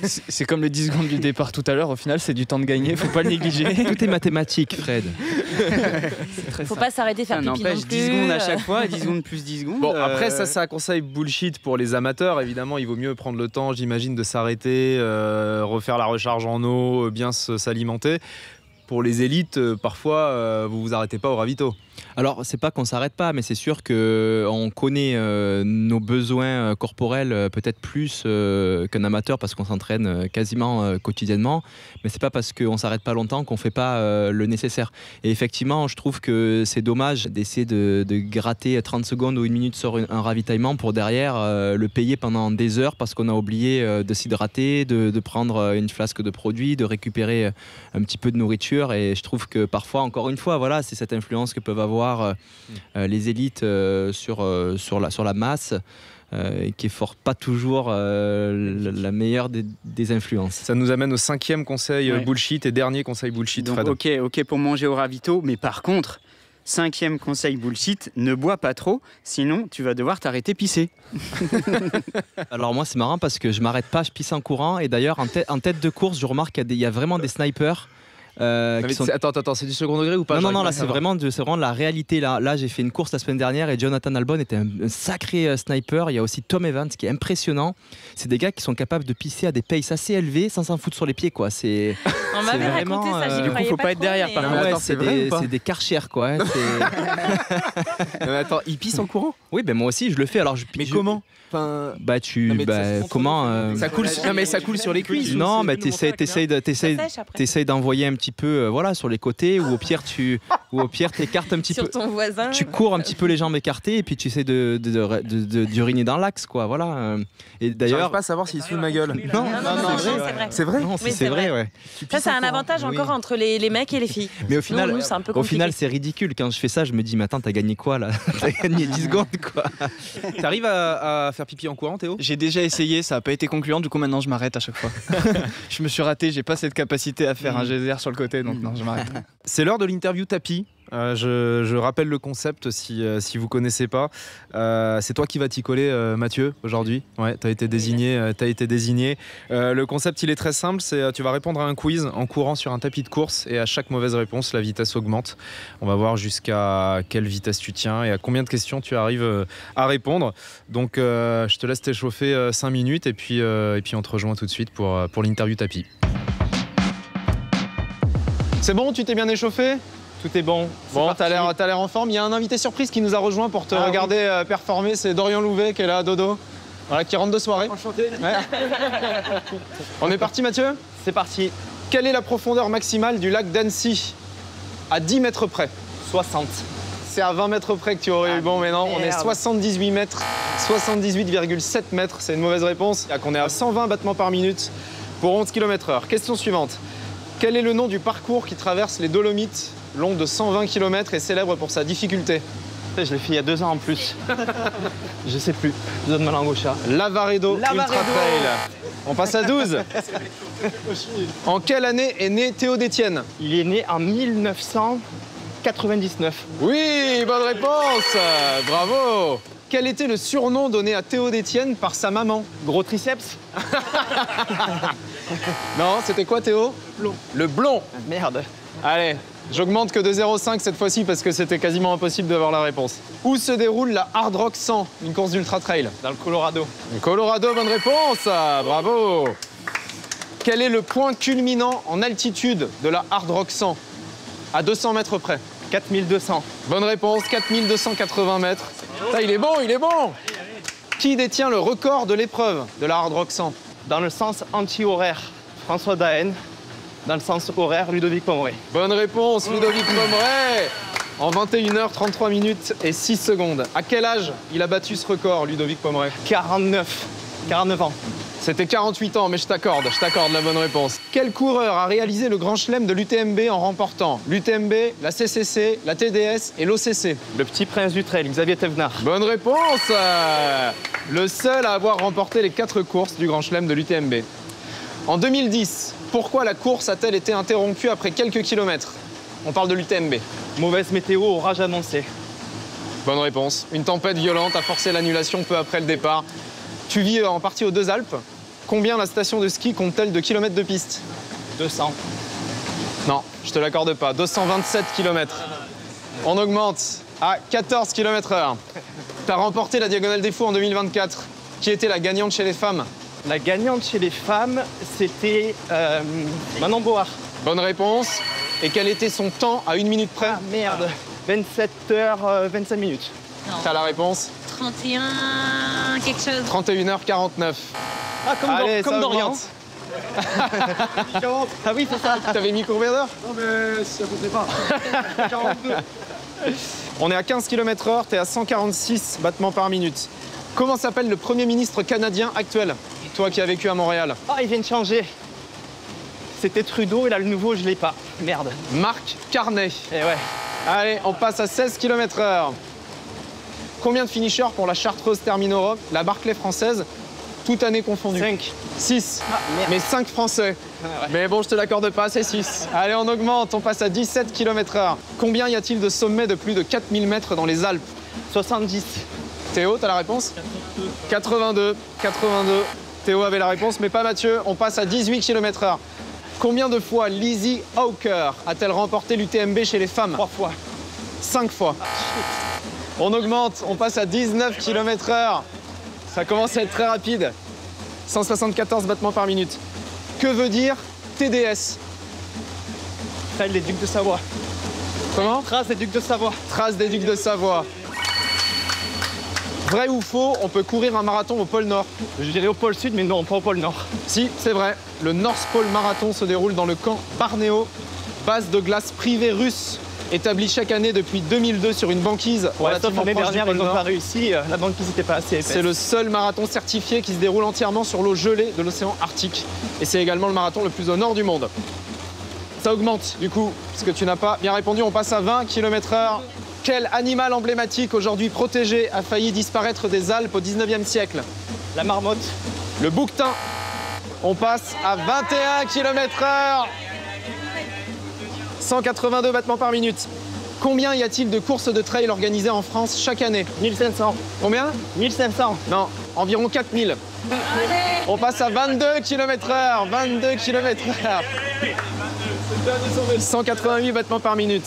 C'est comme les 10 secondes du départ tout à l'heure, au final c'est du temps de gagner, faut pas le négliger. Tout est mathématique, Fred. Faut pas s'arrêter faire pipi non plus. 10 secondes à chaque fois, 10 secondes plus 10 secondes. Bon, après ça c'est un conseil bullshit pour les amateurs, évidemment il vaut mieux prendre le temps, j'imagine, de s'arrêter, refaire la recharge en eau, bien s'alimenter. Pour les élites, parfois, vous vous arrêtez pas au ravito. Alors, c'est pas qu'on s'arrête pas, mais c'est sûr qu'on connaît nos besoins corporels peut-être plus qu'un amateur parce qu'on s'entraîne quasiment quotidiennement. Mais c'est pas parce qu'on s'arrête pas longtemps qu'on fait pas le nécessaire. Et effectivement, je trouve que c'est dommage d'essayer de gratter 30 secondes ou une minute sur un ravitaillement pour derrière le payer pendant des heures parce qu'on a oublié de s'hydrater, de prendre une flasque de produits, de récupérer un petit peu de nourriture. Et je trouve que parfois, encore une fois, voilà, c'est cette influence que peuvent avoir les élites sur la masse qui est pas toujours la meilleure des influences. Ça nous amène au 5e conseil bullshit et dernier conseil bullshit. Donc, Fred. ok pour manger au ravito, mais par contre 5e conseil bullshit, ne bois pas trop, sinon tu vas devoir t'arrêter pisser. Alors moi c'est marrant parce que je m'arrête pas, je pisse en courant et d'ailleurs en tête de course je remarque qu'il y a vraiment des snipers. Attends, c'est du second degré ou pas? Non, là c'est vraiment la réalité. Là, j'ai fait une course la semaine dernière et Jonathan Albon était un sacré sniper. Il y a aussi Tom Evans qui est impressionnant. C'est des gars qui sont capables de pisser à des paces assez élevées sans s'en foutre sur les pieds, quoi. On m'avait raconté ça, j'y du coup, faut pas être derrière. C'est des Karcher, quoi. Mais attends, ils pissent en courant? Oui, ben moi aussi je le fais. Alors comment? Comment ça coule. Non mais ça coule sur les cuisses. Non, mais t'essayes d'envoyer un petit peu voilà, sur les côtés, ou au pire t'écartes un petit Sur peu. ton voisin. Tu cours un petit peu les jambes écartées et puis tu essaies d'uriner dans l'axe, quoi. Voilà. Et d'ailleurs, J'arrive pas à savoir s'il se fout de ma gueule. Non, c'est vrai. C'est vrai. non, Oui, c'est vrai, ouais. Ça, c'est un avantage encore entre les mecs et les filles. Mais au final, Nous, c'est un peu au compliqué. final, c'est ridicule. Quand je fais ça, je me dis, mais attends, t'as gagné quoi là? T'as gagné 10 secondes, quoi. T'arrives à faire pipi en courant, Théo? J'ai déjà essayé, ça n'a pas été concluant, du coup maintenant je m'arrête à chaque fois. Je me suis raté, j'ai pas cette capacité à faire un geyser sur le côté, donc non, je m'arrête. C'est l'heure de l'interview tapis. Je rappelle le concept si vous connaissez pas. C'est toi qui vas t'y coller, Mathieu, aujourd'hui. Ouais, t'as été désigné. Le concept, il est très simple. C'est tu vas répondre à un quiz en courant sur un tapis de course et à chaque mauvaise réponse, la vitesse augmente. On va voir jusqu'à quelle vitesse tu tiens et à combien de questions tu arrives à répondre. Donc, je te laisse t'échauffer 5 minutes et puis on te rejoint tout de suite pour l'interview tapis. C'est bon, tu t'es bien échauffé ? Tout est bon. Bon, t'as l'air en forme. Il y a un invité surprise qui nous a rejoint pour te regarder performer. C'est Dorian Louvet qui est là, Dodo. Voilà, qui rentre de soirée. Enchanté. Ouais. On est parti, Mathieu ? C'est parti. Quelle est la profondeur maximale du lac d'Annecy ? À 10 mètres près. 60. C'est à 20 mètres près que tu aurais eu bon, mais non, on est 78 mètres. 78,7 mètres, c'est une mauvaise réponse. On est à 120 battements par minute pour 11 km/h. Question suivante. Quel est le nom du parcours qui traverse les Dolomites, long de 120 km et célèbre pour sa difficulté? Je l'ai fait il y a 2 ans en plus. Je sais plus. Je donne ma langue au chat. Lavaredo Ultra Trail. On passe à 12. En quelle année est né Théo Détienne? Il est né en 1999. Oui, bonne réponse. Bravo. Quel était le surnom donné à Théo Détienne par sa maman? Gros triceps. Non, c'était quoi, Théo? Blond. Le blond. Ah, merde. Allez, j'augmente que de 0,5 cette fois-ci parce que c'était quasiment impossible d'avoir la réponse. Où se déroule la Hard Rock 100, une course d'ultra trail? Dans le Colorado. Le Colorado, bonne réponse. Bravo. Quel est le point culminant en altitude de la Hard Rock 100? À 200 mètres près. 4200. Bonne réponse, 4280 mètres. Ça, il est bon, il est bon. Qui détient le record de l'épreuve de la Hard Rock 100? Dans le sens anti-horaire, François Daen. Dans le sens horaire, Ludovic Pomeray. Bonne réponse, Ludovic Pomeray. En 21h33 minutes et 6 secondes. À quel âge il a battu ce record, Ludovic Pomeray? 49 ans. C'était 48 ans, mais je t'accorde la bonne réponse. Quel coureur a réalisé le grand chelem de l'UTMB en remportant l'UTMB, la CCC, la TDS et l'OCC? Le petit prince du trail, Xavier Thévenard. Bonne réponse. Le seul à avoir remporté les 4 courses du grand chelem de l'UTMB. En 2010, pourquoi la course a-t-elle été interrompue après quelques kilomètres? On parle de l'UTMB. Mauvaise météo, orage annoncé. Bonne réponse. Une tempête violente a forcé l'annulation peu après le départ. Tu vis en partie aux Deux Alpes. Combien la station de ski compte-t-elle de kilomètres de piste? 200. Non, je te l'accorde pas. 227 km. On augmente à 14 km/h. Tu as remporté la Diagonale des Fous en 2024. Qui était la gagnante chez les femmes? La gagnante chez les femmes, c'était Manon Board. Bonne réponse. Et quel était son temps à 1 minute près? Ah merde, 27h25 minutes. T'as la réponse? 31 quelque chose. 31h49. Ah, comme Dorian. Ah oui, c'est ça. T'avais mis combien d'heures? Non, mais ça ne comptait pas. 42. On est à 15 km/h, t'es à 146 battements par minute. Comment s'appelle le Premier ministre canadien actuel? Toi qui as vécu à Montréal. Ah, il vient de changer. C'était Trudeau et là, le nouveau, je l'ai pas. Merde. Marc Carney. Eh ouais. Allez, on passe à 16 km/h. Combien de finishers pour la Chartreuse Terminoro, la Barclay française, toute année confondue? 5. 6. Ah, merde. Mais 5 Français. Ah, ouais. Mais bon, je te l'accorde pas, c'est 6. Allez, on augmente, on passe à 17 km/h. Combien y a-t-il de sommets de plus de 4000 mètres dans les Alpes? 70. Théo, t'as la réponse? 82. 82. Théo avait la réponse, mais pas Mathieu. On passe à 18 km/h. Combien de fois Lizzie Hawker a-t-elle remporté l'UTMB chez les femmes? 3 fois. 5 fois. On augmente, on passe à 19 km/h. Ça commence à être très rapide. 174 battements par minute. Que veut dire TDS? Trail des Ducs de Savoie. Comment? Trace des Ducs de Savoie. Trace des Ducs de Savoie. Vrai ou faux, on peut courir un marathon au pôle Nord? Je dirais au pôle Sud, mais non, pas au pôle Nord. Si, c'est vrai. Le North Pole Marathon se déroule dans le camp Barneo base de glace privée russe établie chaque année depuis 2002 sur une banquise relativement l'année proche du dernière, pôle ils n'ont Nord. pas réussi. La banquise n'était pas assez épaisse. C'est le seul marathon certifié qui se déroule entièrement sur l'eau gelée de l'océan Arctique. Et c'est également le marathon le plus au nord du monde. Ça augmente du coup, puisque tu n'as pas bien répondu. On passe à 20 km/h. Quel animal emblématique aujourd'hui protégé a failli disparaître des Alpes au 19e siècle? La marmotte. Le bouquetin. On passe à 21 km/h. 182 battements par minute. Combien y a-t-il de courses de trail organisées en France chaque année? 1500. Combien? 1500. Non, environ 4000. On passe à 22 km/h. 22 km/h. 188 battements par minute.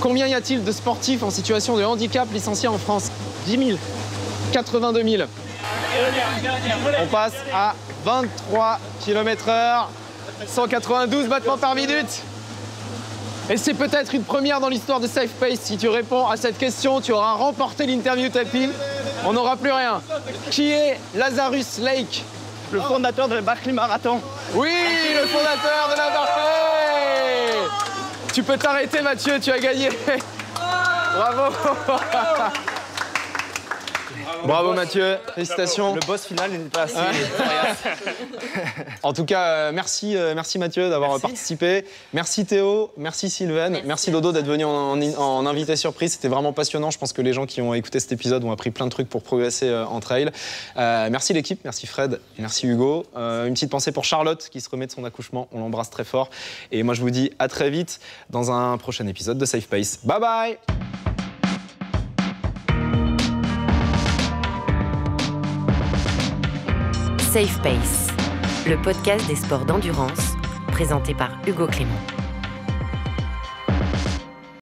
Combien y a-t-il de sportifs en situation de handicap licenciés en France? 10 000. 82 000. On passe à 23 km/h. 192 battements par minute. Et c'est peut-être une première dans l'histoire de Safe Pace. Si tu réponds à cette question, tu auras remporté l'interview tapis. On n'aura plus rien. Qui est Lazarus Lake? Le fondateur de la Barclay Marathon. Oui, le fondateur de la Barclay. Tu peux t'arrêter, Mathieu, tu as gagné. Bravo. Bravo Mathieu, félicitations. Le boss final n'était pas assez. En tout cas, merci Mathieu d'avoir participé. Merci Théo, merci Sylvaine, merci Dodo d'être venu en invité surprise. C'était vraiment passionnant. Je pense que les gens qui ont écouté cet épisode ont appris plein de trucs pour progresser en trail. Merci l'équipe, merci Fred, merci Hugo. Une petite pensée pour Charlotte qui se remet de son accouchement. On l'embrasse très fort. Et moi je vous dis à très vite dans un prochain épisode de Safe Pace. Bye bye. Safe Pace, le podcast des sports d'endurance, présenté par Hugo Clément.